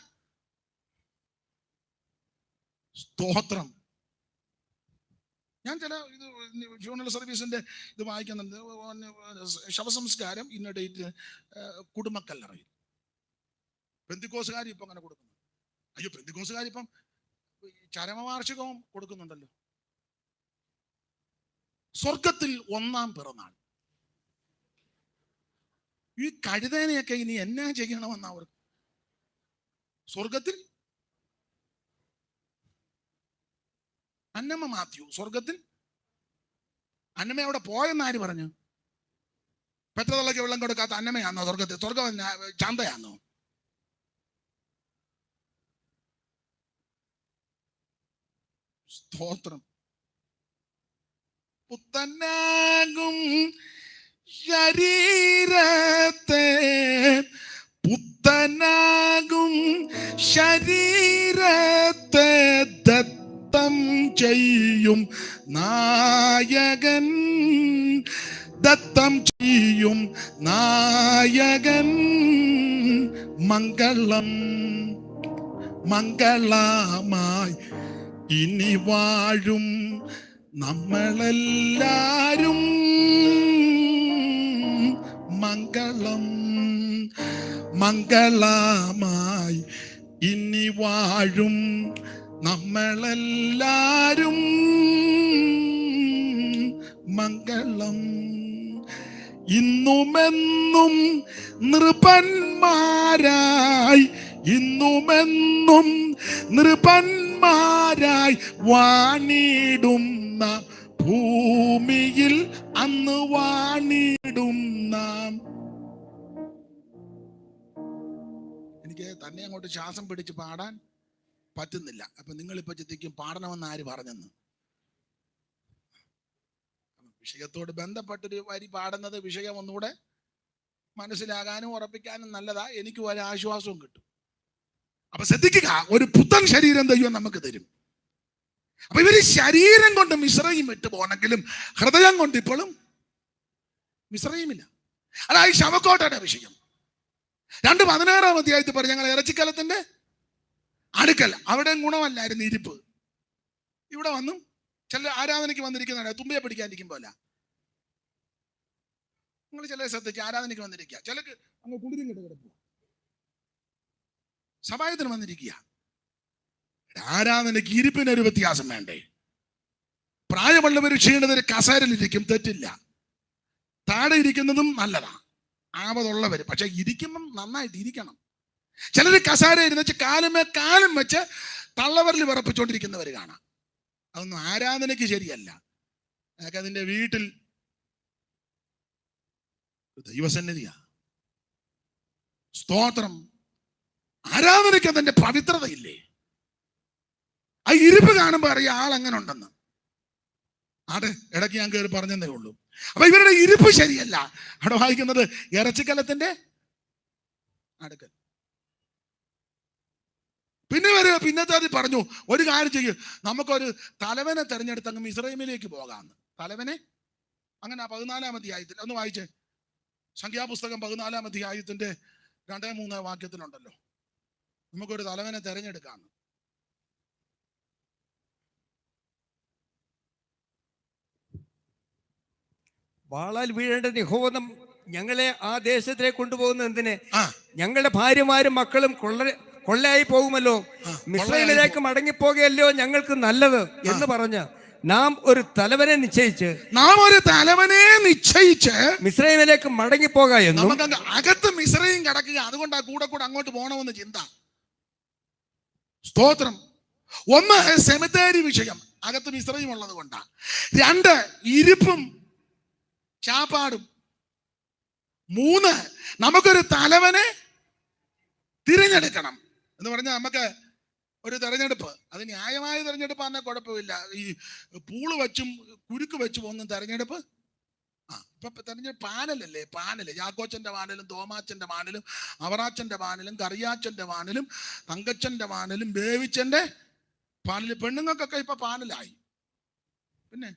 സ്തോത്രം. ഞാൻ ചില ഇത് ഫ്യൂണറൽ സർവീസിന്റെ ഇത് വായിക്കുന്നുണ്ട്. ശവസംസ്കാരം ഇന്ന ഡേറ്റ് കുടുംബക്കല്ലറയിൽ. പെന്തിക്കോസുകാർ ഇപ്പൊ അങ്ങനെ കൊടുക്കുന്നു. അയ്യോ, പെന്തിക്കോസുകാർ ഇപ്പം ചരമവാർഷികവും കൊടുക്കുന്നുണ്ടല്ലോ. സ്വർഗത്തിൽ 1-ാം പിറന്നാൾ. ഈ കഴുതേനെയൊക്കെ ഇനി എന്നാ ചെയ്യണമെന്ന് അവർ സ്വർഗത്തിൽ. അന്നമ്മ മാത്യു സ്വർഗത്തിൽ. അന്നമ്മ അവിടെ പോയെന്ന് ആര് പറഞ്ഞു? പെറ്റതള്ളക്ക് വെള്ളം കൊടുക്കാത്ത അന്നമ്മയാന്നോ സ്വർഗത്തിൽ? സ്വർഗം ചന്തയാന്നോ? സ്തോത്രം. പുത്തനാകും ശരീരത്തെ, പുത്തനാകും ശരീരത്തെ ദത്തം ചെയ്യും നായകൻ, ദത്തം ചെയ്യും നായകൻ. മംഗളം മംഗളമായി ഇനി വാഴും നമ്മളെല്ലാരും. മംഗളം മംഗളമായി ഇനി വാഴും നമ്മളെല്ലാരും. മംഗളം. ഇന്നുമെന്നും നൃപന്മാരായി, ഇന്നുമെന്നും നൃപന്മാരായി വാണിടും നാം ഭൂമിയിൽ, അന്ന് വാണിടും നാം. എനിക്ക് തന്നെ അങ്ങോട്ട് ശ്വാസം പിടിച്ച് പാടാൻ പറ്റുന്നില്ല. അപ്പൊ നിങ്ങളിപ്പോ ചിന്തിക്കും പാടണമെന്ന് ആര് പറഞ്ഞെന്ന്. വിഷയത്തോട് ബന്ധപ്പെട്ടൊരു വരി പാടുന്നത് വിഷയം ഒന്നുകൂടെ മനസ്സിലാകാനും ഉറപ്പിക്കാനും നല്ലതാ. എനിക്ക് ഒരു ആശ്വാസവും കിട്ടും. അപ്പൊ ശ്രദ്ധിക്കുക, ഒരു പുത്തൻ ശരീരം ദൈവം നമുക്ക് തരും. അപ്പൊ ഇവര് ശരീരം കൊണ്ട് മിസ്രയീം വിട്ടു പോകണമെങ്കിലും ഹൃദയം കൊണ്ട് ഇപ്പോഴും മിസ്രയീമില്ല. അതായത് ശവക്കോട്ടയുടെ വിഷയം 2:16 അധ്യായത്തിൽ പറഞ്ഞു, ഞങ്ങൾ ഇറച്ചിക്കലത്തിന്റെ അടുക്കൽ. അവിടെ ഗുണമല്ലായിരുന്നു ഇരിപ്പ്. ഇവിടെ വന്നും ചില ആരാധനയ്ക്ക് വന്നിരിക്കുന്നതാണ് തുമ്പിയെ പിടിക്കാനിരിക്കുമ്പോല. നിങ്ങൾ ചില ശ്രദ്ധിച്ച് ആരാധനയ്ക്ക് വന്നിരിക്കുക, ചിലക്ക് അങ്ങ് കുടിരും കിട്ട് കിടക്കുക, സഭായത്തിന് വന്നിരിക്കുക. ആരാധനയ്ക്ക് ഇരിപ്പിനൊരു വ്യത്യാസം വേണ്ടേ? പ്രായമുള്ളവർ ക്ഷീണിതര് കസേരയിലിരിക്കും, തെറ്റില്ല. താഴെ ഇരിക്കുന്നതും നല്ലതാ, ആവതുള്ളവർ. പക്ഷെ ഇരിക്കുമ്പം നന്നായിട്ട് ഇരിക്കണം. ചിലർ കസേര ഇരുന്ന് കാലും വെച്ച് തള്ളവരിൽ വിറപ്പിച്ചോണ്ടിരിക്കുന്നവർ കാണാം. അതൊന്നും ആരാധനയ്ക്ക് ശരിയല്ല. അതൊക്കെ അതിന്റെ വീട്ടിൽ ദൈവസന്നിധിയാ. സ്തോത്രം. ആരാധനയ്ക്ക് അതിന്റെ പവിത്രതയില്ലേ? ഇരിപ്പ് കാണുമ്പോൾ അറിയാം ആൾ എങ്ങനെ ഉണ്ടെന്ന്. ആടെ ഇടയ്ക്ക് ഞാൻ കയറി പറഞ്ഞതേ ഉള്ളൂ. അപ്പൊ ഇവരുടെ ഇരിപ്പ് ശരിയല്ല. അവിടെ വായിക്കുന്നത് ഇറച്ചിക്കലത്തിന്റെ അടുക്കൽ. പിന്നത്തെ അത് പറഞ്ഞു, ഒരു കാര്യം ചെയ്യും, നമുക്കൊരു തലവനെ തെരഞ്ഞെടുത്ത് അങ്ങ് മിസ്രൈമിലേക്ക് പോകാമെന്ന്. തലവനെ അങ്ങനെ 14-ാം അധ്യായത്തിൽ ഒന്ന് വായിച്ചേ. സംഖ്യാപുസ്തകം 14-ാം അധ്യായത്തിന്റെ 2-3 വാക്യത്തിലുണ്ടല്ലോ, നമുക്കൊരു തലവനെ തെരഞ്ഞെടുക്കാമെന്ന്. വാളാൽ വീഴേണ്ട യഹോവ ഞങ്ങളെ ആ ദേശത്തിലേക്ക് കൊണ്ടുപോകുന്നത് എന്തിന്? ഞങ്ങളുടെ ഭാര്യമാരും മക്കളും കൊള്ളയായി പോകുമല്ലോ. മിസ്രൈമിലേക്ക് മടങ്ങിപ്പോകുകയല്ലോ ഞങ്ങൾക്ക് നല്ലത് എന്ന് പറഞ്ഞ് നാം ഒരു തലവനെ നിശ്ചയിച്ച് മിസ്രൈമിലേക്ക് മടങ്ങിപ്പോക എന്നും. അകത്ത് മിസ്രൈം കിടക്കുക, അതുകൊണ്ടാ കൂടെ അങ്ങോട്ട് പോകണമെന്ന് ചിന്ത. സ്തോത്രം. ഒന്ന്, സെമിത്തേരി വിഷയം, അകത്ത് മിസ്രൈം ഉള്ളത് കൊണ്ടാ. 2, ഇരിപ്പും ചാപ്പാടും. 3, നമുക്കൊരു തലവനെ തിരഞ്ഞെടുക്കണം എന്ന് പറഞ്ഞാൽ നമുക്ക് ഒരു തെരഞ്ഞെടുപ്പ്, അത് ന്യായമായ തെരഞ്ഞെടുപ്പ് തന്നെ കുഴപ്പമില്ല. ഈ പൂള് വെച്ചും കുരുക്ക് വെച്ചും ഒന്നും തെരഞ്ഞെടുപ്പ് ഇപ്പൊ തെരഞ്ഞെടുപ്പ് പാനലല്ലേ, പാനല്. യാക്കോച്ചന്റെ പാനലും തോമാച്ചന്റെ പാനലും അവറാച്ചന്റെ പാനലും കറിയാച്ചന്റെ പാനലും തങ്കച്ചന്റെ പാനലും ബേവിച്ചന്റെ പാനല്. പെണ്ണുങ്ങൾക്കൊക്കെ ഇപ്പൊ പാനലായി. പിന്നെ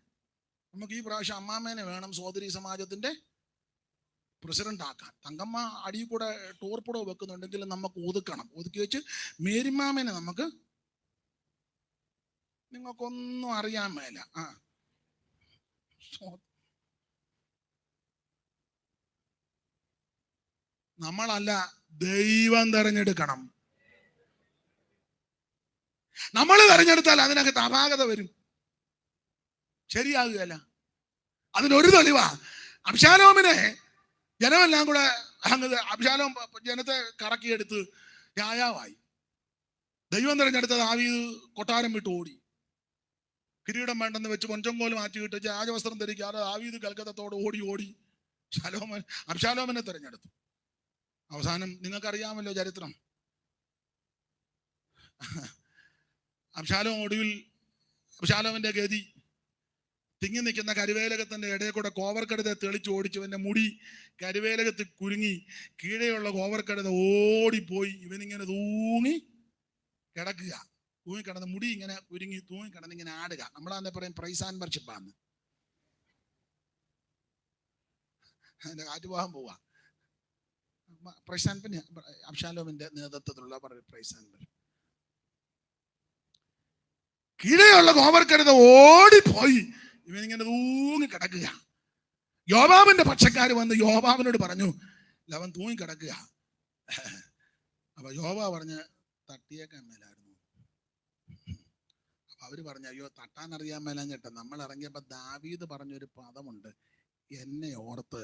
നമുക്ക് ഈ പ്രാവശ്യം അമ്മാമ്മേനെ വേണം സോദരി സമാജത്തിന്റെ പ്രസിഡന്റ് ആക്കാൻ. തങ്കമ്മ അടിയിൽ കൂടെ ടോർപ്പിടോ വെക്കുന്നുണ്ടെങ്കിലും നമുക്ക് ഒതുക്കി വെച്ച് മേരിമാമേനെ നമുക്ക്, നിങ്ങൾക്കൊന്നും അറിയാൻ മേല. നമ്മളല്ല, ദൈവം തെരഞ്ഞെടുക്കണം. നമ്മൾ തെരഞ്ഞെടുത്താൽ അതിനകത്ത് അപാകത വരും, ശരിയാകുകയല്ല. അതിനൊരു തെളിവാ, അബ്ശാലോമിനെ ജനമെല്ലാം കൂടെ അബ്ശാലോം ജനത്തെ കറക്കിയെടുത്ത് രാജാവായി. ദൈവം തെരഞ്ഞെടുത്ത ദാവീദ് കൊട്ടാരം വിട്ട് ഓടി. കിരീടം വേണ്ടെന്ന് വെച്ച് പൊൻചൊങ്കോല് മാറ്റിയിട്ട് രാജവസ്ത്രം ധരിക്കാതെ ദാവീദ് കൽക്കത്തത്തോട് ഓടി അബ്ശാലോമിനെ തെരഞ്ഞെടുത്തു. അവസാനം നിങ്ങൾക്കറിയാമല്ലോ ചരിത്രം. അബ്ശാലോമിന്റെ ഗതി, തിങ്ങി നിൽക്കുന്ന കരുവേലകത്തിന്റെ ഇടയിൽ കൂടെ കോവർക്കടുതെ തെളിച്ച് ഓടിച്ചു. ഇവന്റെ മുടി കരുവേലകത്തിൽ കുരുങ്ങി കീഴെയുള്ള കോവർക്കടുത ഓടിപ്പോയി. ഇവനിങ്ങനെ തൂങ്ങി കിടക്കുക. തൂങ്ങിക്കിടന്ന് മുടി ഇങ്ങനെ കുരുങ്ങി തൂങ്ങിക്കിടന്ന് ഇങ്ങനെ ആടുക. നമ്മളാന്നെ പറയും പ്രൈസ് ആൻഡ് വർഷിപ്പാന്ന്. അതിന്റെ കാറ്റുപോകാൻ പോവാ. പ്രൈസ് ആൻഡ്, പിന്നെ അബ്ശാലോമിന്റെ നേതൃത്വത്തിലുള്ള പ്രൈസ് ആൻഡ് വർഷിപ്പ്. കീഴെയുള്ള കോവർക്കടുത ഓടിപ്പോയി ഇവനിങ്ങനെ തൂങ്ങി കിടക്കുക. യോവാബിന്റെ പക്ഷക്കാർ വന്ന് യോവാബിനോട് പറഞ്ഞു, അവൻ തൂങ്ങി കിടക്കുക. അപ്പൊ യോവാ പറഞ്ഞ് തട്ടിയേക്കാൻ മേലായിരുന്നു. അപ്പൊ അവര് പറഞ്ഞു, അയ്യോ തട്ടാൻ അറിയാൻ മേലാഞ്ഞിട്ട്. നമ്മൾ ഇറങ്ങിയപ്പോ ദാവീദ് പറഞ്ഞൊരു പദമുണ്ട്, എന്നെ ഓർത്ത്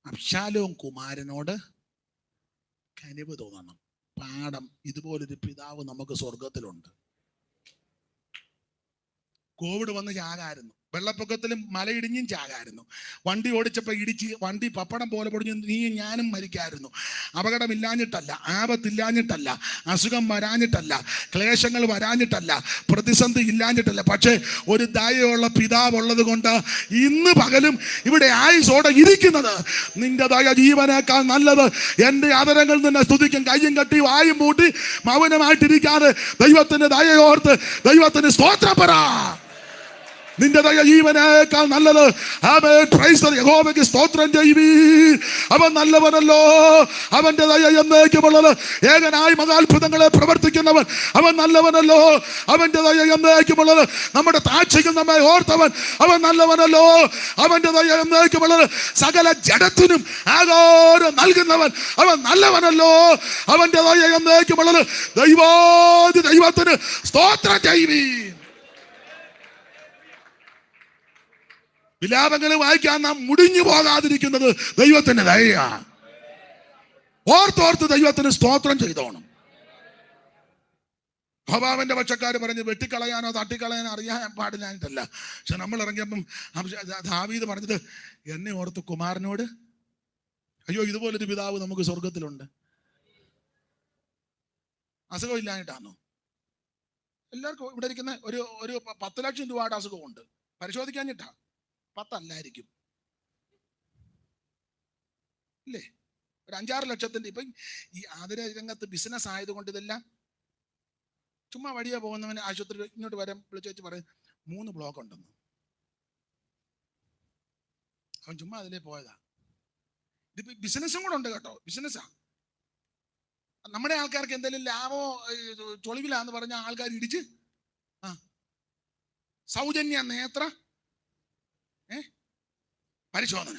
അബ്ശാലോം കുമാരനോട് കനിവ് തോന്നണം. പാഠം, ഇതുപോലൊരു പിതാവ് നമുക്ക് സ്വർഗത്തിലുണ്ട്. കോവിഡ് വന്ന് ചാകായിരുന്നു, വെള്ളപ്പൊക്കത്തിലും മലയിടിഞ്ഞും ചാകായിരുന്നു, വണ്ടി ഓടിച്ചപ്പോൾ ഇടിച്ച് വണ്ടി പപ്പടം പോലെ പൊടിഞ്ഞ് നീയും ഞാനും മരിക്കായിരുന്നു. അപകടമില്ലാഞ്ഞിട്ടല്ല, ആപത്തില്ലാഞ്ഞിട്ടല്ല, അസുഖം വരാഞ്ഞിട്ടല്ല, ക്ലേശങ്ങൾ വരാഞ്ഞിട്ടല്ല, പ്രതിസന്ധി ഇല്ലാഞ്ഞിട്ടല്ല. പക്ഷേ ഒരു ദയയുള്ള പിതാവ് ഉള്ളത് കൊണ്ട് ഇന്ന് പകലും ഇവിടെ ആയുസോടെ ഇരിക്കുന്നത്. നിന്റെ ദയ ജീവനേക്കാൾ നല്ലത്. എൻ്റെ ആദരങ്ങൾ നിന്നെ സ്തുതിക്കും. കയ്യും കെട്ടി വായും പൂട്ടി മൗനമായിട്ടിരിക്കാതെ ദൈവത്തിന്റെ ദയയോർത്ത് ദൈവത്തിന് സ്തോത്രം പറ. നിന്റെ ദയ ജീവനേക്കാൾ നല്ലത്. യഹോവയ്ക്ക് സ്തോത്രം ചെയ്യുവീൻ. അവൻ നല്ലവനല്ലോ, അവന്റെ ദയ എന്നേക്കുമുള്ളത്. ഏകനായി മഹാത്ഭുതങ്ങളെ പ്രവർത്തിക്കുന്നവൻ അവൻ നല്ലവനല്ലോ, അവന്റെ ദയ എന്നേക്കുമുള്ളത്. നമ്മുടെ താഴ്ചയ്ക്ക് നമ്മെ ഓർത്തവൻ അവൻ നല്ലവനല്ലോ, അവന്റെ ദയ എന്നേക്കുമുള്ളത്. സകല ജഡത്തിനും ആഹാരം നൽകുന്നവൻ അവൻ നല്ലവനല്ലോ, അവന്റെ ദയ എന്നേക്കുമുള്ളത്. ദൈവത്തിന് സ്തോത്രം ചെയ്യുവീൻ. വിലാപങ്ങൾ വായിക്കാൻ നാം മുടിഞ്ഞു പോകാതിരിക്കുന്നത് ദൈവത്തിന്റെ ദയയാ. ഓർത്തോർത്ത് ദൈവത്തിന് സ്തോത്രം ചെയ്തോണം. യോവാബിന്റെ പക്ഷക്കാർ പറഞ്ഞ് വെട്ടിക്കളയാനോ തട്ടിക്കളയാനോ അറിയാൻ പാടില്ലാഞ്ഞിട്ടല്ല. പക്ഷെ നമ്മൾ ഇറങ്ങിയപ്പം ദാവീദ് പറഞ്ഞത്, എന്നെ ഓർത്ത് കുമാരനോട്, അയ്യോ ഇതുപോലൊരു പിതാവ് നമുക്ക് സ്വർഗത്തിലുണ്ട്. അസുഖമില്ലാഞ്ഞിട്ടാണോ? എല്ലാവർക്കും ഇവിടെ ഇരിക്കുന്ന ഒരു 10 ലക്ഷം രൂപയുടെ അസുഖമുണ്ട്. പരിശോധിക്കാഞ്ഞിട്ടാ 10 അല്ലായിരിക്കും ഇല്ലേ? ഒരു 5-6 ലക്ഷത്തിന്റെ. ഇപ്പം ഈ ആതുര രംഗത്ത് ബിസിനസ് ആയതുകൊണ്ട് ഇതെല്ലാം ചുമ്മാ വഴിയെ പോകുന്നവന് ആശുപത്രി ഇങ്ങോട്ട് വരാൻ വിളിച്ചു വെച്ച് പറയും 3 ബ്ലോക്ക് ഉണ്ടെന്ന്. അവൻ ചുമ്മാ അതിലേ പോയതാ. ഇതിപ്പോ ബിസിനസ്സും കൂടെ ഉണ്ട് കേട്ടോ, ബിസിനസ്സാ. നമ്മുടെ ആൾക്കാർക്ക് എന്തെങ്കിലും ലാഭമോ ചൊളിവിലാന്ന് പറഞ്ഞ ആൾക്കാർ ഇടിച്ച് സൗജന്യ നേത്ര പരിശോധന.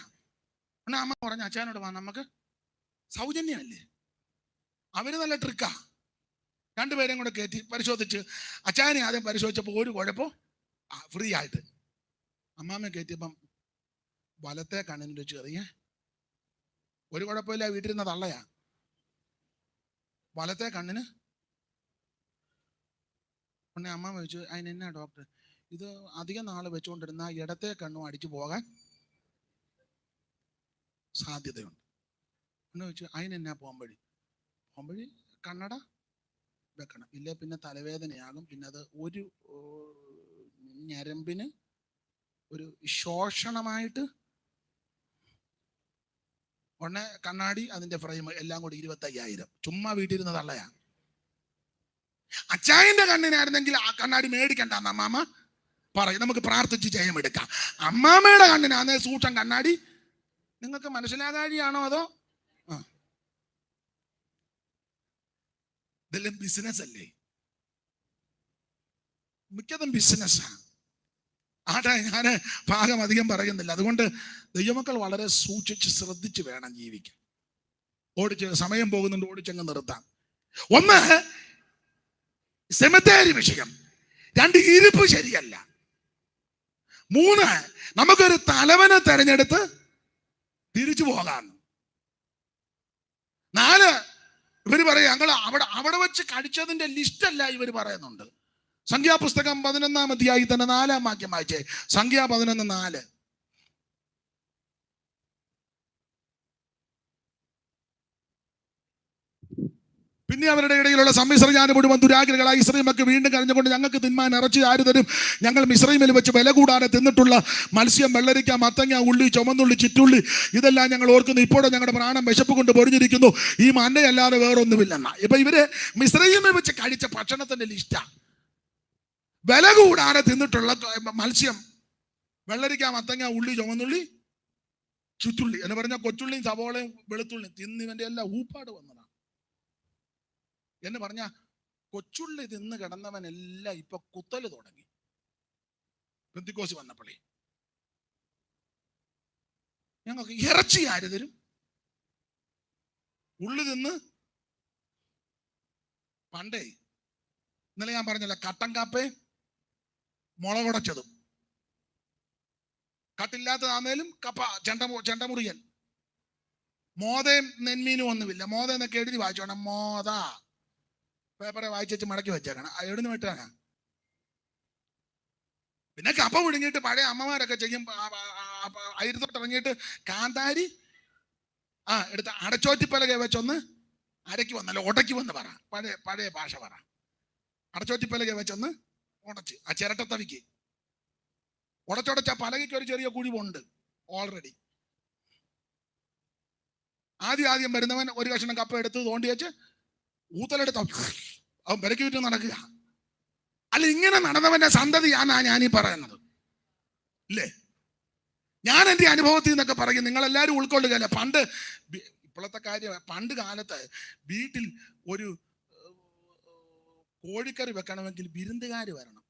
എന്നാ അമ്മ പറഞ്ഞ അച്ഛനോട് വാ, നമുക്ക് സൗജന്യമല്ലേ. അവര് നല്ല ട്രിക്കാ. 2 പേരെയും കൂടെ കയറ്റി പരിശോധിച്ച് അച്ഛനെ ആദ്യം പരിശോധിച്ചപ്പോൾ ഒരു കുഴപ്പം ഫ്രീ ആയിട്ട്. അമ്മാമ്മ കയറ്റിയപ്പം വലത്തെ കണ്ണിന് ചെറിയ ഒരു കുഴപ്പമില്ല, വീട്ടിലിരുന്ന തള്ളയാ. വലത്തെ കണ്ണിന് ഉടനെ അമ്മാമ്മ ചോദിച്ചു, അതിനെന്നാ ഡോക്ടർ? ഇത് അധികം നാൾ വെച്ചുകൊണ്ടിരുന്ന ഇടത്തെ കണ്ണും അടിച്ചു പോകാൻ സാധ്യതയുണ്ട് എന്ന് ചോദിച്ചു. അതിനെന്നാ പോംവഴി? കണ്ണട വെക്കണം, ഇല്ലേ പിന്നെ തലവേദനയാകും, പിന്നെ അത് ഒരു ഞരമ്പിന് ഒരു ശോഷണമായിട്ട്. ഉടനെ കണ്ണാടി, അതിന്റെ ഫ്രെയിം എല്ലാം കൂടി 25,000. ചുമ്മാ വീട്ടിലിരുന്ന തള്ളയാ. അച്ചായന്റെ കണ്ണിനായിരുന്നെങ്കിൽ ആ കണ്ണാടി മേടിക്കണ്ടെന്ന് അമ്മാമ്മ പറയും. നമുക്ക് പ്രാർത്ഥിച്ച് ജയമെടുക്കാം. അമ്മാമ്മയുടെ കണ്ണിനാണ് സൂക്ഷം കണ്ണാടി. നിങ്ങൾക്ക് മനസ്സിലാകാഴിയാണോ അതോ ഇതെല്ലാം ബിസിനസ് അല്ലേ? മിക്കതും ബിസിനസ്സാണ്. ആട്ടെ, ഞാൻ ഭാഗം അധികം പറയുന്നില്ല. അതുകൊണ്ട് ദൈവമക്കൾ വളരെ സൂക്ഷിച്ച് ശ്രദ്ധിച്ച് വേണം ജീവിക്കാൻ. ഓടിച്ച് സമയം പോകുന്നുണ്ട്, ഓടിച്ചങ്ങ് നിർത്താം. 1 സെമിത്തേരി വിഷയം, 2 ഇരിപ്പ് ശരിയല്ല, 3 നമുക്കൊരു തലവനെ തെരഞ്ഞെടുത്ത് തിരിച്ചു പോകാം, 4 ഇവര് പറയാ ഞങ്ങൾ അവിടെ വെച്ച് കടിച്ചതിന്റെ ലിസ്റ്റല്ല ഇവര് പറയുന്നുണ്ട്. സംഖ്യാപുസ്തകം 11-ാം അധ്യായത്തിൽ തന്നെ 4-ാം വാക്യം വായിച്ചേ. സംഖ്യ 11:4. പിന്നെ അവരുടെ ഇടയിലുള്ള സമ്മിശ്രജാതി മുഴുവൻ ദുരാഗ്രഹികളായി ഇസ്രായേൽ മക്കൾ വീണ്ടും കരഞ്ഞുകൊണ്ട്, ഞങ്ങൾക്ക് തിന്മാൻ ഇറച്ചി ആര് തരും? ഞങ്ങൾ മിസ്രയീമിൽ വെച്ച് വില കൂടാതെ തിന്നിട്ടുള്ള മത്സ്യം, വെള്ളരിക്ക, മത്തങ്ങ, ഉള്ളി, ചുമന്നുള്ളി, ചിറ്റുള്ളി, ഇതെല്ലാം ഞങ്ങൾ ഓർക്കുന്നു. ഇപ്പോഴും ഞങ്ങളുടെ പ്രാണം വിശപ്പ് കൊണ്ട് പൊരിഞ്ഞിരിക്കുന്നു, ഈ മന്നയല്ലാതെ വേറൊന്നുമില്ലെന്ന. ഇപ്പൊ ഇവര് മിസ്രയീമിൽ വെച്ച് കഴിച്ച ഭക്ഷണത്തിന്റെ ലിസ്റ്റാ. വില കൂടാതെ തിന്നിട്ടുള്ള മത്സ്യം, വെള്ളരിക്ക, മത്തങ്ങ, ഉള്ളി, ചുമന്നുള്ളി, ചുറ്റുള്ളി എന്ന് പറഞ്ഞാൽ കൊച്ചുള്ളിയും സവോളയും വെളുത്തുള്ളിയും തിന്നിവന്റെ എല്ലാം ഊപ്പാട് വന്നതാണ് എന്ന് പറഞ്ഞ കൊച്ചുള്ളി തിന്ന് കിടന്നവനെല്ലാം ഇപ്പൊ കുത്തല് തുടങ്ങി. പെന്തിക്കോസ് വന്നപ്പോഴേ ഞങ്ങൾക്ക് ഇറച്ചി ആര് തരും? ഉള്ളി തിന്ന് പണ്ടേ ഇന്നലെ ഞാൻ പറഞ്ഞല്ല, കട്ടൻ കാപ്പേ മുളകുടച്ചതും, കട്ടില്ലാത്തതാന്നേലും കപ്പ, ചെണ്ടമുറിയൻ, മോതയും നെന്മീനും ഒന്നുമില്ല. മോത എന്നൊക്കെ എഴുതി വായിച്ചോണം. മോത പേപ്പറെ വായിച്ചു മടക്കി വെച്ചേക്കണം. എവിടുന്ന് വിട്ടാണ്? പിന്നെ കപ്പ പിടുങ്ങിയിട്ട് പഴയ അമ്മമാരൊക്കെ ചെയ്യും. അയരത്തോട്ട് ഇറങ്ങിയിട്ട് കാന്താരി എടുത്ത് അടച്ചോറ്റിപ്പലക വെച്ചൊന്ന് അരയ്ക്ക് വന്നല്ല ഉടക്കി വന്ന് പറ, പഴയ ഭാഷ പറ. അടച്ചോറ്റിപ്പലക വെച്ചൊന്ന് ഉടച്ച് ആ ചിരട്ടത്തവിക്ക് ഉടച്ചുടച്ച പലകയ്ക്ക് ഒരു ചെറിയ കുഴിവുണ്ട് ഓൾറെഡി. ആദ്യം വരുന്നവൻ ഒരു കഷ്ണം കപ്പ എടുത്ത് തോണ്ടി വെച്ച് ഊത്തലെടുത്ത് അവൻ പെരക്കി വിറ്റ് നടക്കുക. അല്ല, ഇങ്ങനെ നടന്നവന്റെ സന്തതിയാണാ ഞാനീ പറയുന്നത് ഇല്ലേ? ഞാൻ എൻ്റെ അനുഭവത്തിൽ നിന്നൊക്കെ പറയും, നിങ്ങളെല്ലാവരും ഉൾക്കൊള്ളുകയല്ല. പണ്ട് ഇപ്പോഴത്തെ കാര്യം, പണ്ട് കാലത്ത് വീട്ടിൽ ഒരു കോഴിക്കറി വെക്കണമെങ്കിൽ വിരുന്നുകാർ വരണം.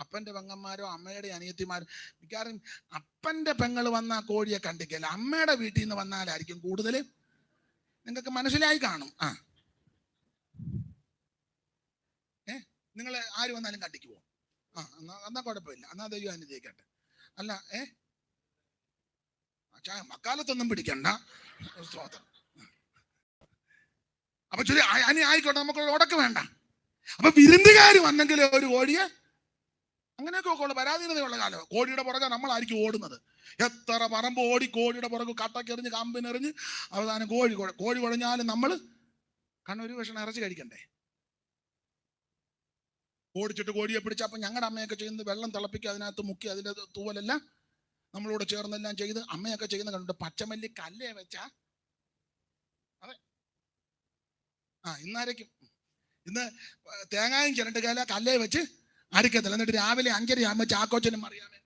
അപ്പന്റെ പെങ്ങന്മാരോ അമ്മയുടെ അനിയത്തിമാരോ, മിക്കവാറും അപ്പന്റെ പെങ്ങൾ വന്ന കോഴിയെ കണ്ടിക്കല്ല, അമ്മയുടെ വീട്ടിൽ നിന്ന് വന്നാലായിരിക്കും കൂടുതൽ. നിങ്ങൾക്ക് മനസ്സിലായി കാണും. നിങ്ങൾ ആര് വന്നാലും കണ്ടിക്ക് പോകും. എന്നാ കുഴപ്പമില്ല, എന്നാ ദൈവം അനുഗ്രഹിക്കട്ടെ. അല്ല മക്കാലത്തൊന്നും പിടിക്കണ്ട. അപ്പൊ ചൊല്ലി അനി ആയിക്കോട്ടെ, നമുക്ക് ഉടക്ക് വേണ്ട. അപ്പൊ വിരുന്നുകാർ വന്നെങ്കിൽ ഒരു കോഴിയെ അങ്ങനെയൊക്കെ ഉള്ള പരാധീനതയുള്ള കാലം. കോഴിയുടെ പുറകെ നമ്മളായിരിക്കും ഓടുന്നത്. എത്ര പറമ്പ് ഓടി കോഴിയുടെ പുറകെ കട്ടക്കെറിഞ്ഞ് കമ്പിനെറിഞ്ഞ് അവസാനം കോഴി കുഴഞ്ഞാലും നമ്മൾ കാരണം ഒരു കഷ്ണം ഇറച്ചി കഴിക്കണ്ടേ. ഓടിച്ചിട്ട് കോഴിയെ പിടിച്ച്, അപ്പം ഞങ്ങളുടെ അമ്മയൊക്കെ ചെയ്യുന്നത് വെള്ളം തിളപ്പിക്കുക, അതിനകത്ത് മുക്കി അതിൻ്റെ തൂവലെല്ലാം നമ്മളോട് ചേർന്നെല്ലാം ചെയ്ത് അമ്മയൊക്കെ ചെയ്യുന്ന കണ്ടിട്ട് പച്ചമല്ലി കല്ലേ വെച്ചാ. അതെ, ഇന്നാരേക്കും ഇന്ന് തേങ്ങായും ചിരണ്ട് കാല കല്ലേ വെച്ച് അരിക്കത്തില്ല. എന്നിട്ട് രാവിലെ 5:30 ആകുമ്പോൾ ചാക്കോച്ചനും അറിയാമേ,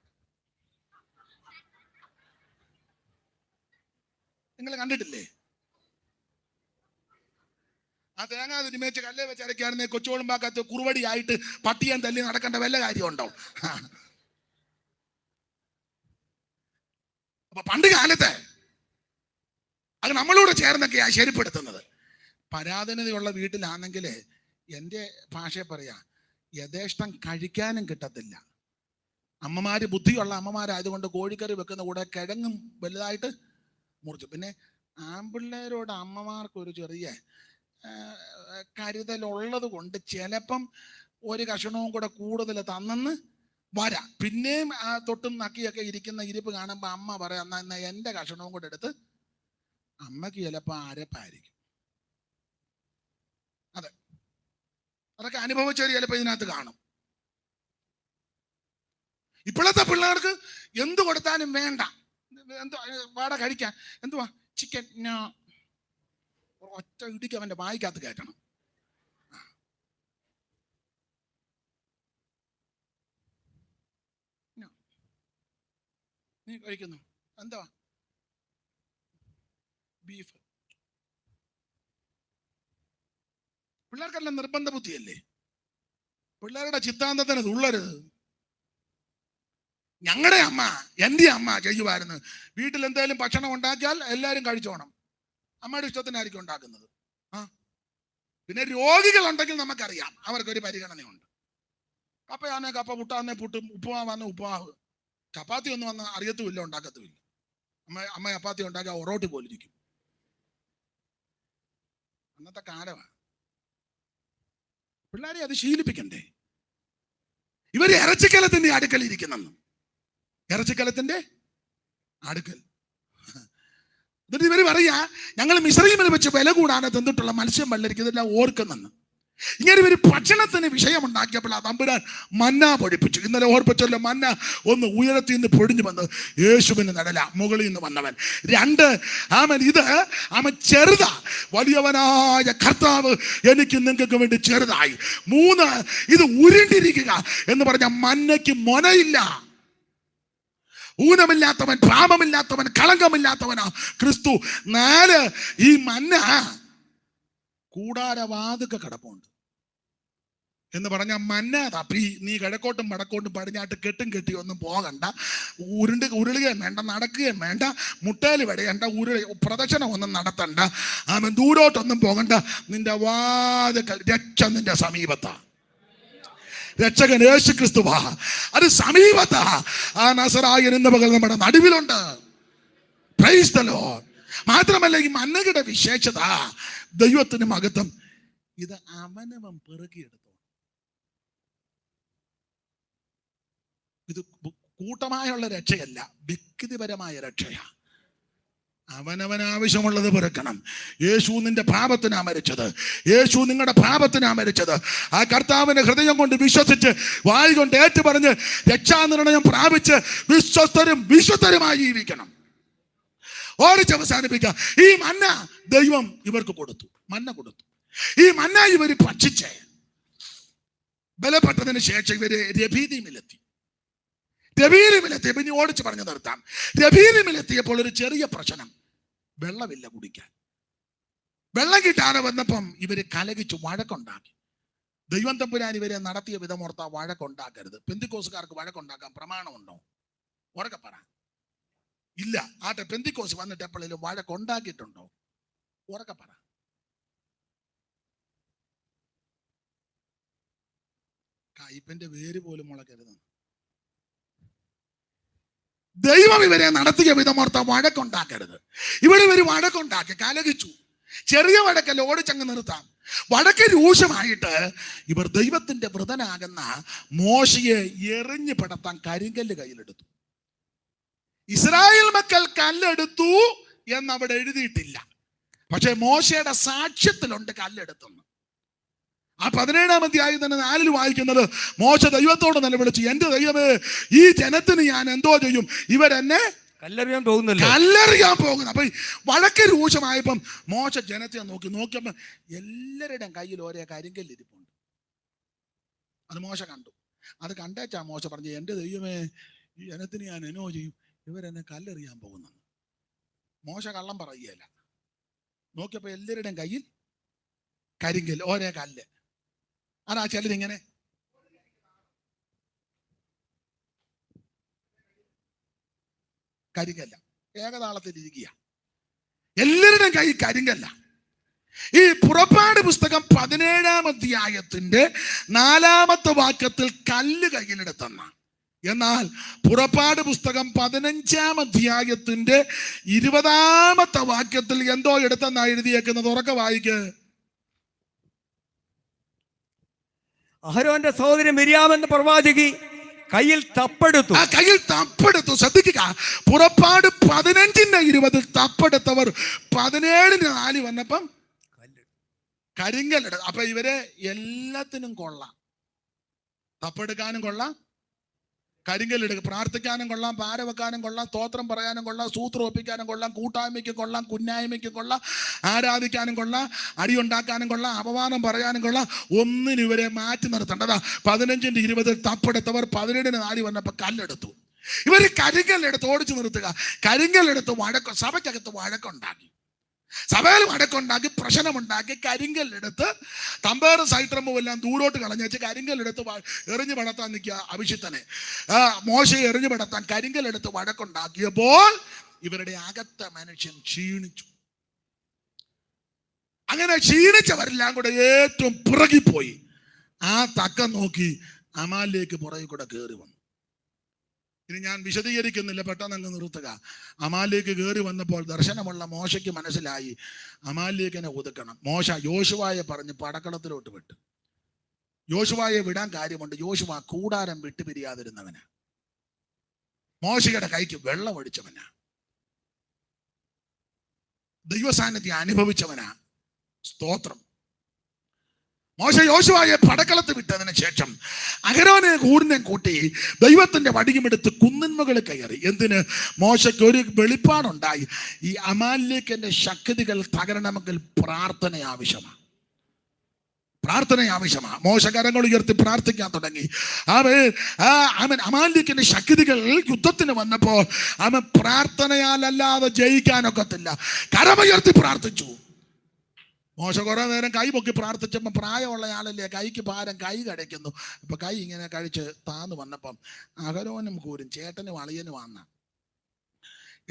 നിങ്ങൾ കണ്ടിട്ടില്ലേ? ആ തേങ്ങ തിരുമേച്ച് കല്ലേ വെച്ച് അരയ്ക്കാറുന്ന കൊച്ചുകുളമ്പാക്കത്ത് കുറുവടിയായിട്ട് പട്ടിയാൻ തല്ലി നടക്കേണ്ട വല്ല കാര്യമുണ്ടോ? അപ്പൊ പണ്ട് കാലത്ത് അത് നമ്മളോട് ചേർന്നൊക്കെയാ ശരിപ്പെടുത്തുന്നത്. പരാധീനതയുള്ള വീട്ടിലാണെങ്കിൽ എൻ്റെ ഭാഷയെ പറയാ, യഥേഷ്ടം കഴിക്കാനും കിട്ടത്തില്ല. അമ്മമാര് ബുദ്ധിയുള്ള അമ്മമാരായതുകൊണ്ട് കോഴിക്കറി വെക്കുന്ന കൂടെ കിഴങ്ങും വലുതായിട്ട് മുറിച്ചു. പിന്നെ ആൺപിള്ളേരോട് അമ്മമാർക്ക് ഒരു ചെറിയ കരുതലുള്ളത് കൊണ്ട് ചിലപ്പം ഒരു കഷണവും കൂടെ കൂടുതൽ തന്നെന്ന് വരാം. പിന്നെയും തൊട്ടും നക്കിയൊക്കെ ഇരിക്കുന്ന ഇരിപ്പ് കാണുമ്പോൾ അമ്മ പറയാം, എന്നാ എൻ്റെ കഷണവും കൂടെ എടുത്ത്. അമ്മക്ക് ചിലപ്പോൾ അരപ്പായിരിക്കും. അതെ, അതൊക്കെ അനുഭവിച്ചവർ ചിലപ്പോൾ ഇതിനകത്ത് കാണും. ഇപ്പോഴത്തെ പിള്ളേർക്ക് എന്ത് കൊടുത്താലും വേണ്ട. എന്തുവാ വാട കഴിക്കാൻ, എന്തുവാ ചിക്കൻ, ഒറ്റ ഇടിക്ക് അവന്റെ വായിക്കകത്ത് കയറ്റണം. നീ കഴിക്കുന്നു എന്തുവാ, ബീഫ്. പിള്ളേർക്കെല്ലാം നിർബന്ധ ബുദ്ധിയല്ലേ. പിള്ളേരുടെ ചിത്താന്തത്തിന് തുള്ളരുത്. ഞങ്ങളുടെ അമ്മ, എൻ്റെ അമ്മ ചെയ്യുമായിരുന്നു, വീട്ടിൽ എന്തായാലും ഭക്ഷണം ഉണ്ടാക്കിയാൽ എല്ലാവരും കഴിച്ചോണം. അമ്മയുടെ ഇഷ്ടത്തിനായിരിക്കും ഉണ്ടാക്കുന്നത്. പിന്നെ രോഗികളുണ്ടെങ്കിൽ നമുക്കറിയാം അവർക്കൊരു പരിഗണനയുണ്ട്. കപ്പയാന്നെ കപ്പ, പുട്ടാന്നെ പുട്ടും, ഉപ്പുമാവാന്നെ ഉപ്പുമാവ്. ചപ്പാത്തി ഒന്നും വന്ന് അറിയത്തുമില്ല, ഉണ്ടാക്കത്തുമില്ല. അമ്മ ചപ്പാത്തി ഉണ്ടാക്കിയ ഒറോട്ടി പോലിരിക്കും. അന്നത്തെ കാലമാണ്. പിള്ളേരെ അത് ശീലിപ്പിക്കണ്ടേ? ഇവര് ഇറച്ചിക്കലത്തിന്റെ അടുക്കൽ ഇരിക്കുന്നെന്നും, ഇറച്ചിക്കലത്തിന്റെ അടുക്കൽ. എന്നിട്ട് ഇവര് പറയാ, ഞങ്ങൾ മിസ്രയീമിൽ വെച്ച് വില കൂടാതെ തന്നിട്ടുള്ള മത്സ്യം വെള്ളരിക്കും, ഇതെല്ലാം ഓർക്കുന്നെന്ന്. ഇങ്ങനെ ഇവര് ഭക്ഷണത്തിന് വിഷയമുണ്ടാക്കിയപ്പോൾ ആ തമ്പുരാൻ മന്ന പൊഴിപ്പിച്ചു. ഇന്നലെ ഓർപ്പിച്ചല്ലോ, മന്ന ഒന്ന് ഉയരത്തിൽ നിന്ന് പൊടിഞ്ഞു വന്ന് യേശുവിന് നടല, മുകളിൽ നിന്ന് വന്നവൻ. 2, അവൻ ചെറുതാ, വലിയവനായ കർത്താവ് എനിക്ക് നിങ്ങൾക്ക് വേണ്ടി ചെറുതായി. 3, ഇത് ഉരുണ്ടിരിക്കുക എന്ന് പറഞ്ഞ മന്നയ്ക്ക് മൊനയില്ല. ഊനമില്ലാത്തവൻ, പാപമില്ലാത്തവൻ, കളങ്കമില്ലാത്തവനാ ക്രിസ്തു. 4, ഈ മന്ന കൂടാരവാതുക്ക കിടപ്പുണ്ട് എന്ന് പറഞ്ഞ മന്ന തപ്പി നീ കിഴക്കോട്ടും വടക്കോട്ടും പടിഞ്ഞാട്ട് കെട്ടും കെട്ടി ഒന്നും പോകണ്ട, ഉരുളുകയും വേണ്ട, നടക്കുകയും വേണ്ട, മുട്ടേല് വെടയണ്ട, പ്രദക്ഷിണം ഒന്നും നടത്തണ്ട, അവൻ ദൂരോട്ടൊന്നും പോകണ്ട. നിന്റെ വാതുക്കൽ രക്ഷ നിന്റെ സമീപത്താ. രക്ഷകൻ യേശു ക്രിസ്തുവാ, അത് സമീപത്താ. ആ നസറായൻ എന്ന പകൽ നമ്മുടെ നടുവിലുണ്ട്. Praise the Lord. മാത്രമല്ല ഈ മന്നയുടെ വിശേഷത, ദൈവത്തിന് മഹത്വം, ഇത് അവനവൻ പെറുകിയെടുത്തു. ഇത് കൂട്ടമായുള്ള രക്ഷയല്ല, വ്യക്തിപരമായ രക്ഷയാ. അവനവൻ ആവശ്യമുള്ളത് പെറുക്കണം. യേശു നിന്റെ പാപത്തിനാ മരിച്ചത്. യേശു നിങ്ങളുടെ പാപത്തിനാ മരിച്ചത്. ആ കർത്താവിന്റെ ഹൃദയം കൊണ്ട് വിശ്വസിച്ച് വായി കൊണ്ട് ഏറ്റു പറഞ്ഞ് രക്ഷാനിർണയം പ്രാപിച്ച് വിശ്വസ്തരും വിശുദ്ധരുമായി ജീവിക്കണം. ഓടിച്ച് അവസാനിപ്പിക്കാം. ഈ മന്ന ദൈവം ഇവർക്ക് കൊടുത്തു, മന്ന കൊടുത്തു. ഈ മന്ന ഇവര് ഭക്ഷിച്ച് ബലപ്പെട്ടതിന് ശേഷം ഇവര് രബീദീമിലെത്തി. പിന്നെ ഓടിച്ച് പറഞ്ഞു നിർത്താം. രബീദീമിലെത്തിയപ്പോൾ ഒരു ചെറിയ പ്രശ്നം, വെള്ളമില്ല കുടിക്കാൻ. വെള്ളം കിട്ടാതെ വന്നപ്പം ഇവര് കലകിച്ചു, വഴക്കുണ്ടാക്കി. ദൈവം തമ്പുരാൻ ഇവരെ നടത്തിയ വിധമോർത്താ വഴക്കുണ്ടാക്കരുത്. പെന്തിക്കോസുകാർക്ക് വഴക്കുണ്ടാക്കാൻ പ്രമാണമുണ്ടോ? ഉറക്കെ പറ. ഇല്ല. ആട്ടെ, പെന്തിക്കോസ് വന്നിട്ട് എപ്പോഴേലും വഴക്കുണ്ടാക്കിയിട്ടുണ്ടോ? ഉറക്കെ പറ. കയ്പിന്റെ വേര് പോലും മുളക്കരുത്. ദൈവം ഇവരെ നടത്തിയ വിധമോർത്ത വഴക്കുണ്ടാക്കരുത്. ഇവര് വഴക്കുണ്ടാക്കി, കലകിച്ചു. ചെറിയ വഴക്കല്ല, ഓടിച്ചങ്ങ് നിർത്താം. വടക്ക് രൂക്ഷമായിട്ട് ഇവർ ദൈവത്തിന്റെ വൃതനാകുന്ന മോശയെ എറിഞ്ഞു പെടത്താൻ കരിങ്കല്ല് കയ്യിലെടുത്തു. ഇസ്രായേൽ മക്കൾ കല്ലെടുത്തു എന്നവിടെ എഴുതിയിട്ടില്ല. പക്ഷെ മോശയുടെ സാക്ഷ്യത്തിലുണ്ട് കല്ലെടുത്തെന്ന്. ആ 17-ാം അധ്യായം തന്നെ 4-ൽ വായിക്കുന്നത്, മോശ ദൈവത്തോട് നിലവിളിച്ചു, എന്റെ ദൈവമേ, ഈ ജനത്തിന് ഞാൻ എന്തോ ചെയ്യും, ഇവരെന്നെ കല്ലെറിയാൻ പോകുന്നു. അപ്പൊ വഴക്ക് രൂക്ഷമായപ്പം മോശ ജനത്തെ നോക്കിയപ്പോ എല്ലാവരുടെയും കയ്യിൽ ഓരോ കരിങ്കല്ലിരിപ്പുണ്ട്. അത് മോശ കണ്ടു. അത് കണ്ടേച്ചാ മോശ പറഞ്ഞു, എന്റെ ദൈവമേ, ഈ ജനത്തിന് ഞാൻ എന്നോ ചെയ്യും, ഇവരെന്നെ കല്ലെറിയാൻ പോകുന്നു. മോശ കള്ളം പറയുകയല്ല. നോക്കിയപ്പോ എല്ലാവരുടെയും കയ്യിൽ കരിങ്കല്ല്, ഓരോ കല്ല്. അതാ ചിലരിങ്ങനെ കരിങ്കല്ല, ഏകതാളത്തിൽ ഇരിക്കുക. എല്ലാവരുടെയും കൈ കരിങ്കല്ല. ഈ പുറപ്പാട് പുസ്തകം 17-ാം അധ്യായത്തിന്റെ 4-ാമത്തെ വാക്യത്തിൽ കല്ല് കയ്യിലെടുത്തെന്ന. എന്നാൽ പുറപ്പാട് പുസ്തകം 15-ാം അധ്യായത്തിന്റെ 20-ാമത്തെ വാക്യത്തിൽ എന്തോ എടുത്തെന്നാ എഴുതിയേക്കുന്നത്. ഉറക്കെ വായിക്ക്. അഹരോന്റെ സഹോദരൻ മിര്യാം എന്ന പ്രവാചകി കയ്യിൽ തപ്പെടുത്തു. ആ കയ്യിൽ തപ്പെടുത്തു. ശ്രദ്ധിക്കുക, പുറപ്പാട് 15-ന്റെ 20 തപ്പെടുത്തവർ 17-ന് 4 വന്നപ്പം കരിങ്കല്ലെടുത്തു. അപ്പൊ ഇവരെ എല്ലാത്തിനും കൊള്ളാം. തപ്പെടുക്കാനും കൊള്ളാം, കരിങ്കല്ലെടുക്കുക, പ്രാർത്ഥിക്കാനും കൊള്ളാം, പാര വെക്കാനും കൊള്ളാം, സ്തോത്രം പറയാനും കൊള്ളാം, സൂത്രം ഒപ്പിക്കാനും കൊള്ളാം, കൂട്ടായ്മയ്ക്ക് കൊള്ളാം, കുന്നായ്മയ്ക്ക് കൊള്ളാം, ആരാധിക്കാനും കൊള്ളാം, അടിയുണ്ടാക്കാനും കൊള്ളാം, അപമാനം പറയാനും കൊള്ളാം. ഒന്നിനും ഇവരെ മാറ്റി നിർത്തേണ്ടതാ. 15-ന്റെ 20 തപ്പെടുത്തവർ 17-ന് 4 വന്നപ്പോ കല്ലെടുത്തു. ഇവര് കരിങ്കല്ലെടുത്ത് ഓടിച്ചു നിർത്തുക. കരിങ്കല്ലെടുത്ത് സഭയ്ക്കകത്ത് വഴക്കുണ്ടാക്കി, സഭയിൽ വഴക്കുണ്ടാക്കി, പ്രശ്നമുണ്ടാക്കി. കരിങ്കല്ലെടുത്ത് തമ്പേറും സൈത്രമും എല്ലാം ദൂരോട്ട് കളഞ്ഞേച്ച് കരിങ്കല്ലെടുത്ത് എറിഞ്ഞു പടത്താൻ നിൽക്കുക അഭിഷിക്തനെ. മോശയെ എറിഞ്ഞു പടത്താൻ കരിങ്കല്ലെടുത്ത് വഴക്കുണ്ടാക്കിയപ്പോൾ ഇവരുടെ അകത്തെ മനുഷ്യൻ ക്ഷീണിച്ചു. അങ്ങനെ ക്ഷീണിച്ചവരെല്ലാം കൂടെ ഏറ്റവും പുറകിപ്പോയി. ആ തക്കം നോക്കി അമാലിലേക്ക് പുറകെ കൂടെ കയറി വന്നു. ഇനി ഞാൻ വിശദീകരിക്കുന്നില്ല, പെട്ടെന്ന് അങ്ങ് നിർത്തുക. അമാലിലേക്ക് കയറി വന്നപ്പോൾ ദർശനമുള്ള മോശയ്ക്ക് മനസ്സിലായി അമാലിലേക്കിനെ ഒതുക്കണം. മോശ യോശുവയെ പറഞ്ഞ് പടക്കളത്തിലോട്ട് വിട്ടു. യോശുവയെ വിടാൻ കാര്യമുണ്ട്. യോശുവ കൂടാരം വിട്ടുപിരിയാതിരുന്നവനാ, മോശയുടെ കൈക്ക് വെള്ളം ഒഴിച്ചവനാ, ദൈവസാന്നിധ്യം അനുഭവിച്ചവനാ. സ്തോത്രം. മോശ യോശുവയെ പടക്കളത്ത് വിട്ടതിന് ശേഷം അഹരോനെ കൂടിനെ കൂട്ടി ദൈവത്തിന്റെ വടിയുമെടുത്ത് കുന്നിന്മകളിൽ കയറി. എന്തിന്? മോശയ്ക്ക് ഒരു വെളിപ്പാടുണ്ടായി. ഈ അമാലിലേക്കിന്റെ ശക്തികൾ തകരണമെങ്കിൽ പ്രാർത്ഥന ആവശ്യമാണ്. പ്രാർത്ഥന ആവശ്യമാണ്. മോശ കരങ്ങൾ ഉയർത്തി പ്രാർത്ഥിക്കാൻ തുടങ്ങി. അവൻ അമാലിലേക്കിന്റെ ശക്തികൾ യുദ്ധത്തിന് വന്നപ്പോൾ അവൻ പ്രാർത്ഥനയാലല്ലാതെ ജയിക്കാനൊക്കത്തില്ല. കരമുയർത്തി പ്രാർത്ഥിച്ചു. മോശ കുറെ നേരം കൈ പൊക്കി പ്രാർത്ഥിച്ചപ്പോൾ പ്രായമുള്ള ആളല്ലേ, കൈക്ക് ഭാരം, കൈ കടയ്ക്കുന്നു. അപ്പൊ കൈ ഇങ്ങനെ കഴിച്ച് താന്നു വന്നപ്പം അഹരോനും കൂരും ചേട്ടനും അളിയനും വന്ന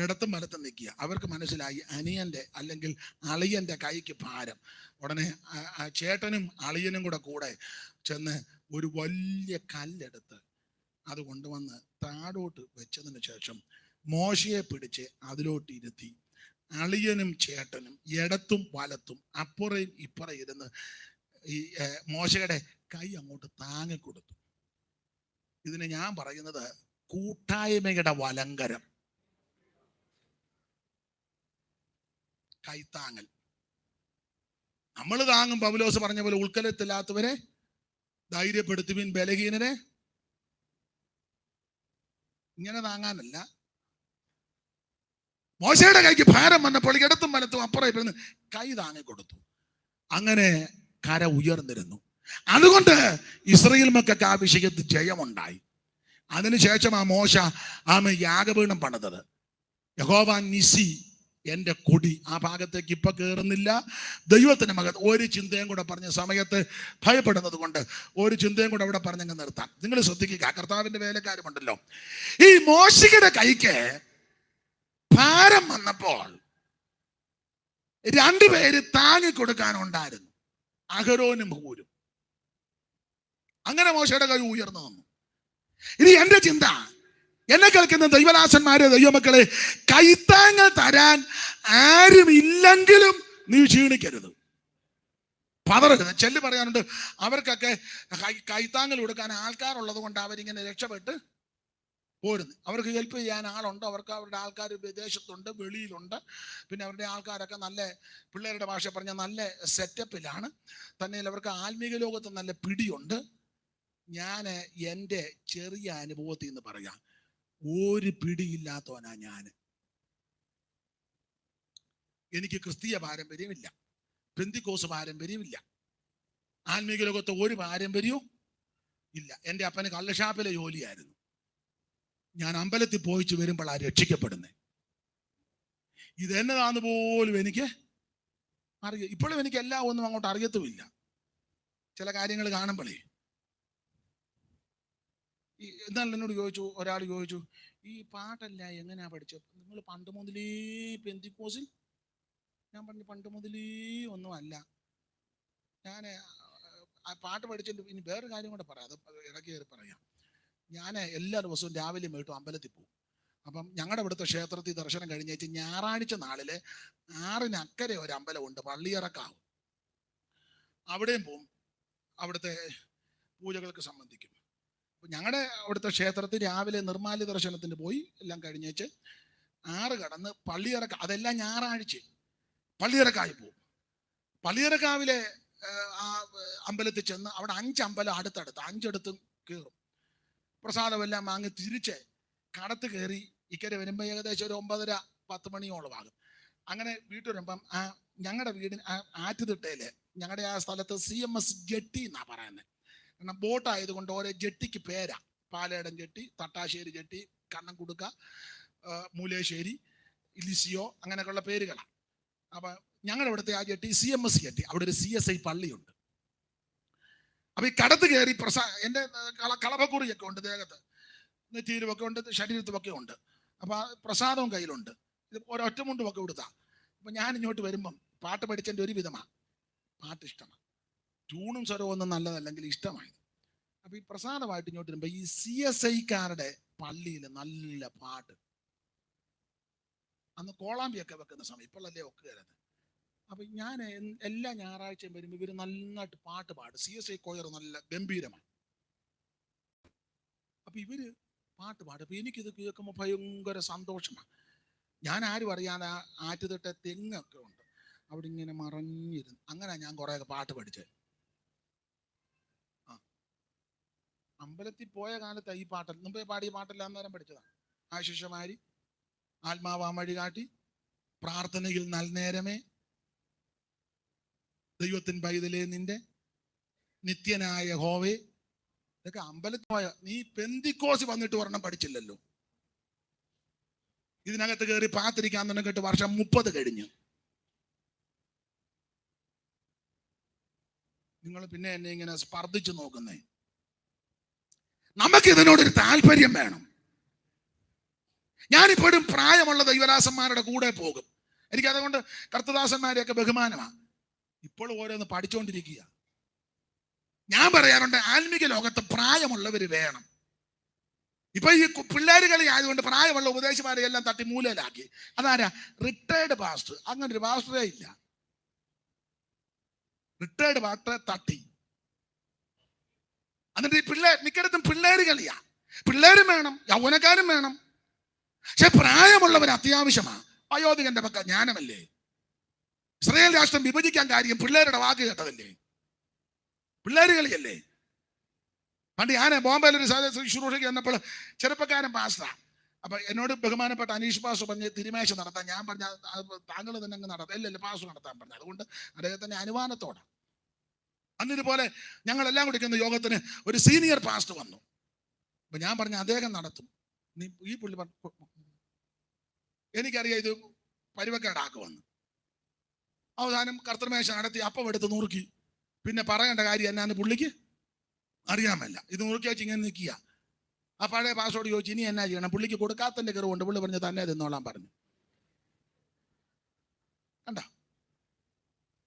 ഇടത്തും വലത്തും നിൽക്കുക. അവർക്ക് മനസ്സിലായി അനിയന്റെ അല്ലെങ്കിൽ അളിയന്റെ കൈക്ക് ഭാരം. ഉടനെ ചേട്ടനും അളിയനും കൂടെ ചെന്ന് ഒരു വലിയ കല്ലെടുത്ത് അത് കൊണ്ടുവന്ന് താഴോട്ട് വെച്ചതിന് ശേഷം മോശയെ പിടിച്ച് അതിലോട്ട് ഇരുത്തി. അളിയനും ചേട്ടനും ഇടത്തും വലത്തും അപ്പുറയും ഇപ്പുറയും ഇരുന്ന് ഈ മോശയുടെ കൈ അങ്ങോട്ട് താങ്ങിക്കൊടുത്തു. ഇതിന് ഞാൻ പറയുന്നത് കൂട്ടായ്മയുടെ വലങ്കരം, കൈത്താങ്ങൽ. നമ്മൾ താങ്ങും. പൗലോസ് പറഞ്ഞ പോലെ ഉൾക്കലത്തില്ലാത്തവരെ ധൈര്യപ്പെടുത്തുവിൻ, ബലഹീനരെ ഇങ്ങനെ താങ്ങാനല്ല. മോശയുടെ കൈക്ക് ഭാരം വന്നപ്പോൾ ഇടത്തും വലത്തും അപ്പുറം കൈ താങ്ങിക്കൊടുത്തു. അങ്ങനെ കര ഉയർന്നിരുന്നു. അതുകൊണ്ട് ഇസ്രായേൽ മക്കൾക്ക് ആ വിഷയത്തിൽ ജയമുണ്ടായി. അതിനുശേഷം ആ മോശ യാഗപീഠം പണിതത്. യഹോവ നിസി, എന്റെ കൊടി. ആ ഭാഗത്തേക്ക് ഇപ്പൊ കയറുന്നില്ല. ദൈവത്തിന്റെ മകൻ ഒരു ചിന്തയും കൂടെ പറഞ്ഞ സമയത്ത് ഭയപ്പെടുന്നത് കൊണ്ട് ഒരു ചിന്തയും കൂടെ അവിടെ പറഞ്ഞങ്ങ് നിർത്താം. നിങ്ങൾ ശ്രദ്ധിക്കുക, കർത്താവിന്റെ വേലക്കാരുമുണ്ടല്ലോ. ഈ മോശയുടെ കൈക്ക് ഭാരം വന്നപ്പോൾ രണ്ടുപേര് താങ്ങിക്കൊടുക്കാനുണ്ടായിരുന്നു, അഹരോനും ഹൂരും. അങ്ങനെ മോശയുടെ കൈ ഉയർന്നു വന്നു. ഇനി എന്റെ ചിന്ത, എന്നെ കേൾക്കുന്ന ദൈവദാസന്മാരെ, ദൈവമക്കളെ, കൈത്താങ്ങൽ തരാൻ ആരും ഇല്ലെങ്കിലും നീ ക്ഷീണിക്കരുത്, പതറരുത്. ചെല്ലു പറയാനുണ്ട്, അവർക്കൊക്കെ കൈത്താങ്ങൽ കൊടുക്കാൻ ആൾക്കാരുള്ളത് കൊണ്ട് അവരിങ്ങനെ രക്ഷപ്പെട്ട് പോരുന്നു. അവർക്ക് ഹെൽപ്പ് ചെയ്യാൻ ആളുണ്ട്, അവർക്ക് അവരുടെ ആൾക്കാർ വിദേശത്തുണ്ട്, വെളിയിലുണ്ട്. പിന്നെ അവരുടെ ആൾക്കാരൊക്കെ നല്ല, പിള്ളേരുടെ ഭാഷ പറഞ്ഞാൽ നല്ല സെറ്റപ്പിലാണ്. തന്നെ അവർക്ക് ആത്മീക ലോകത്ത് നല്ല പിടിയുണ്ട്. ഞാൻ എൻ്റെ ചെറിയ അനുഭവത്തിൽ നിന്ന് പറയാം, ഒരു പിടിയില്ലാത്തവനാ ഞാൻ. എനിക്ക് ക്രിസ്തീയ പാരമ്പര്യമില്ല, പെന്തിക്കോസ് പാരമ്പര്യമില്ല, ആത്മീക ലോകത്തെ ഒരു പാരമ്പര്യവും ഇല്ല. എൻ്റെ അപ്പന് കള്ളുഷാപ്പിലെ ജോലിയായിരുന്നു. ഞാൻ അമ്പലത്തിൽ പോയിച്ചു വരുമ്പോഴാണ് രക്ഷിക്കപ്പെടുന്നത്. ഇതെന്നതാന്ന് പോലും എനിക്ക് അറിയാം. ഇപ്പോഴും എനിക്ക് എല്ലാം ഒന്നും അങ്ങോട്ട് അറിയത്തുമില്ല. ചില കാര്യങ്ങൾ കാണുമ്പോഴേ എന്നാലും എന്നോട് ചോദിച്ചു, ഒരാൾ ചോദിച്ചു, ഈ പാട്ടല്ല എങ്ങനെയാ പഠിച്ചത്? നിങ്ങൾ പണ്ട് മുതലേ പെന്തിക്കോസിൽ? ഞാൻ പറഞ്ഞു, പണ്ട് മുതലേ ഒന്നും അല്ല. ഞാൻ പാട്ട് പഠിച്ചിട്ട് ഇനി വേറൊരു കാര്യം കൂടെ പറയാം, അത് ഇടയ്ക്ക് കയറി പറയാം. ഞാൻ എല്ലാ ദിവസവും രാവിലെ പോയിട്ട് അമ്പലത്തിൽ പോകും. അപ്പം ഞങ്ങളുടെ ഇവിടുത്തെ ക്ഷേത്രത്തിൽ ദർശനം കഴിഞ്ഞേച്ച് ഞായറാഴ്ച നാളില് 6-ന് അക്കരെ ഒരു അമ്പലമുണ്ട്, പള്ളിയിറക്കാവ്. അവിടെയും പോവും, അവിടുത്തെ പൂജകൾക്ക് സംബന്ധിക്കും. ഞങ്ങളുടെ അവിടുത്തെ ക്ഷേത്രത്തിൽ രാവിലെ നിർമ്മാല്യ ദർശനത്തിന് പോയി എല്ലാം കഴിഞ്ഞേച്ച് 6 കടന്ന് പള്ളിയിറക്ക, അതെല്ലാം ഞായറാഴ്ച പള്ളിയിറക്കായി പോവും. പള്ളിയിറക്കാവിലെ ആ അമ്പലത്തിൽ ചെന്ന് അവിടെ 5 അമ്പലം അടുത്തടുത്ത്, 5 അടുത്തും കയറും. പ്രസാദമെല്ലാം വാങ്ങി തിരിച്ച് കടത്ത് കയറി ഇക്കരെ വരുമ്പോൾ ഏകദേശം ഒരു 9:30-10 മണിയോളം ആകും. അങ്ങനെ വീട്ടിൽ വരുമ്പം ഞങ്ങളുടെ വീടിന് ആറ്റുതിട്ടയില് ഞങ്ങളുടെ ആ സ്ഥലത്ത് CMS ജെട്ടി എന്നാ പറയുന്നത്. കാരണം ബോട്ടായതുകൊണ്ട് ഓരോ ജെട്ടിക്ക് പേരാ. പാലേടൻ ജെട്ടി, തട്ടാശ്ശേരി ജെട്ടി, കണ്ണൻകുടുക്ക, മൂലേശ്ശേരി, ഇലിസിയോ, അങ്ങനെയൊക്കെയുള്ള പേരുകളാണ്. അപ്പൊ ഞങ്ങളുടെ ഇവിടുത്തെ ആ ജെട്ടി CMS ജെട്ടി. അവിടെ ഒരു CSI പള്ളിയുണ്ട്. അപ്പൊ ഈ കടത്ത് കയറി എൻ്റെ കളഭക്കുറിയൊക്കെ ഉണ്ട്, ദേഹത്ത് നെറ്റിയിലുമൊക്കെ ഉണ്ട്, ശരീരത്തുമൊക്കെ ഉണ്ട്. അപ്പൊ ആ പ്രസാദവും കയ്യിലുണ്ട്. ഇത് ഒരൊറ്റമുണ്ടുമൊക്കെ കൊടുത്താ. അപ്പൊ ഞാൻ ഇങ്ങോട്ട് വരുമ്പം പാട്ട് പഠിച്ചതിൻ്റെ ഒരു വിധമാണ്, പാട്ട് ഇഷ്ടമാണ്. ട്യൂണും സ്വരവും ഒന്നും നല്ലതല്ലെങ്കിൽ ഇഷ്ടമായത്. അപ്പൊ ഈ പ്രസാദമായിട്ട് ഇങ്ങോട്ട് വരുമ്പോ ഈ CSIക്കാരുടെ പള്ളിയിൽ നല്ല പാട്ട്, അന്ന് കോളാമ്പിയൊക്കെ വെക്കുന്ന സമയം, ഇപ്പോഴല്ലേ ഒക്കെ കയറുന്നത്. അപ്പൊ ഞാൻ എല്ലാ ഞായറാഴ്ചയും വരുമ്പോൾ ഇവര് നന്നായിട്ട് പാട്ട് പാടും. CSI കൊയർ നല്ല ഗംഭീരമാണ്. അപ്പൊ ഇവര് പാട്ട് പാടും. അപ്പൊ എനിക്കിത് കേൾക്കുമ്പോൾ ഭയങ്കര സന്തോഷമാണ്. ഞാൻ ആരും അറിയാതെ ആറ്റുതിട്ട തെങ്ങൊക്കെ ഉണ്ട്, അവിടെ ഇങ്ങനെ മറഞ്ഞിരുന്നു. അങ്ങനെ ഞാൻ കുറെ പാട്ട് പഠിച്ചത്. അമ്പലത്തിൽ പോയ കാലത്ത് ഈ പാട്ട് മുമ്പേ പാടിയ പാട്ടെല്ലാം അന്നേരം പഠിച്ചതാണ്. ആശിഷമാരി, ആത്മാവാം വഴി കാട്ടി, പ്രാർത്ഥനയിൽ നൽനേരമേ, ദൈവത്തിൻ പൈതലേ നിന്റെ, നിത്യനായ ഹോവേ. ഇതൊക്കെ അമ്പലത്തിൽ പോയ, നീ പെന്തിക്കോസ് വന്നിട്ട് ഒരെണ്ണം പഠിച്ചില്ലല്ലോ. ഇതിനകത്ത് കയറി പാത്തിരിക്കാൻ തുടങ്ങിയിട്ട് വർഷം 30 കഴിഞ്ഞു. നിങ്ങൾ പിന്നെ എന്നെ ഇങ്ങനെ സ്പർദ്ധിച്ചു നോക്കുന്നേ. നമുക്ക് ഇതിനോടൊരു താല്പര്യം വേണം. ഞാനിപ്പോഴും പ്രായമുള്ള ദൈവദാസന്മാരുടെ കൂടെ പോകും. എനിക്ക് അതുകൊണ്ട് കർത്തദാസന്മാരെയൊക്കെ ബഹുമാനമാണ്. ഇപ്പോൾ ഓരോന്ന് പഠിച്ചുകൊണ്ടിരിക്കുക. ഞാൻ പറയാറുണ്ട്, ആത്മീക ലോകത്ത് പ്രായമുള്ളവർ വേണം. ഇപ്പൊ ഈ പിള്ളേർ കളി ആയതുകൊണ്ട് പ്രായമുള്ള ഉപദേശമാരെ എല്ലാം തട്ടി മൂലയിലാക്കി. അതാരാ? Retired pastor. അങ്ങനെ ഒരു പാസ്റ്ററേ ഇല്ല. റിട്ടയർഡ് പാസ്റ്ററെ തട്ടി. എന്നിട്ട് ഈ മിക്കയിടത്തും പിള്ളേർ കളിയാ. പിള്ളേരും വേണം, യൗവനക്കാരും വേണം. പക്ഷെ പ്രായമുള്ളവർ അത്യാവശ്യമാണ്. വയോധികന്റെ പക്ക ജ്ഞാനമല്ലേ? ഇസ്രായേൽ രാഷ്ട്രം വിഭജിക്കാൻ കാര്യം പിള്ളേരുടെ വാക്ക് കേട്ടതല്ലേ? പിള്ളേര് കളിയല്ലേ? പണ്ട് ഞാൻ ബോംബെയിലൊരു ശുശ്രൂഷയ്ക്ക് വന്നപ്പോൾ ചെറുപ്പക്കാരൻ പാസ്റ്ററാ. അപ്പൊ എന്നോട് ബഹുമാനപ്പെട്ട അനീഷ് പാസ്റ്റർ പറഞ്ഞ് തിരുമേശ നടത്താൻ. ഞാൻ പറഞ്ഞ താങ്കൾ തന്നെ അങ്ങ് നടത്താം. ഇല്ലല്ലോ, പാസ്റ്റർ നടത്താൻ പറഞ്ഞു. അതുകൊണ്ട് അദ്ദേഹത്തിന്റെ അനുമാനത്തോടെ അന്നിതുപോലെ ഞങ്ങളെല്ലാം കുടിക്കുന്ന യോഗത്തിന് ഒരു സീനിയർ പാസ്റ്റർ വന്നു. അപ്പൊ ഞാൻ പറഞ്ഞു അദ്ദേഹം നടത്തും. നീ ഈ പുള്ളി എനിക്കറിയാം ഇത് പരുവക്കേടാക്കുമെന്ന്. അവസാനം കർത്തൃമേശ നടത്തി അപ്പം എടുത്ത് നുറുക്കി. പിന്നെ പറയേണ്ട കാര്യം എന്നാന്ന് പുള്ളിക്ക് അറിയാമല്ല. ഇത് നുറുക്കി വെച്ച് ഇങ്ങനെ നിൽക്കുക. ആ പഴയ പാസ്റ്ററോട് ചോദിച്ചു, ഇനി എന്നാ ചെയ്യണം? പുള്ളിക്ക് കൊടുക്കാത്തതിന്റെ കയറുകൊണ്ട് പുള്ളി പറഞ്ഞു തന്നെ തിന്നോളാൻ പറഞ്ഞു. കണ്ട,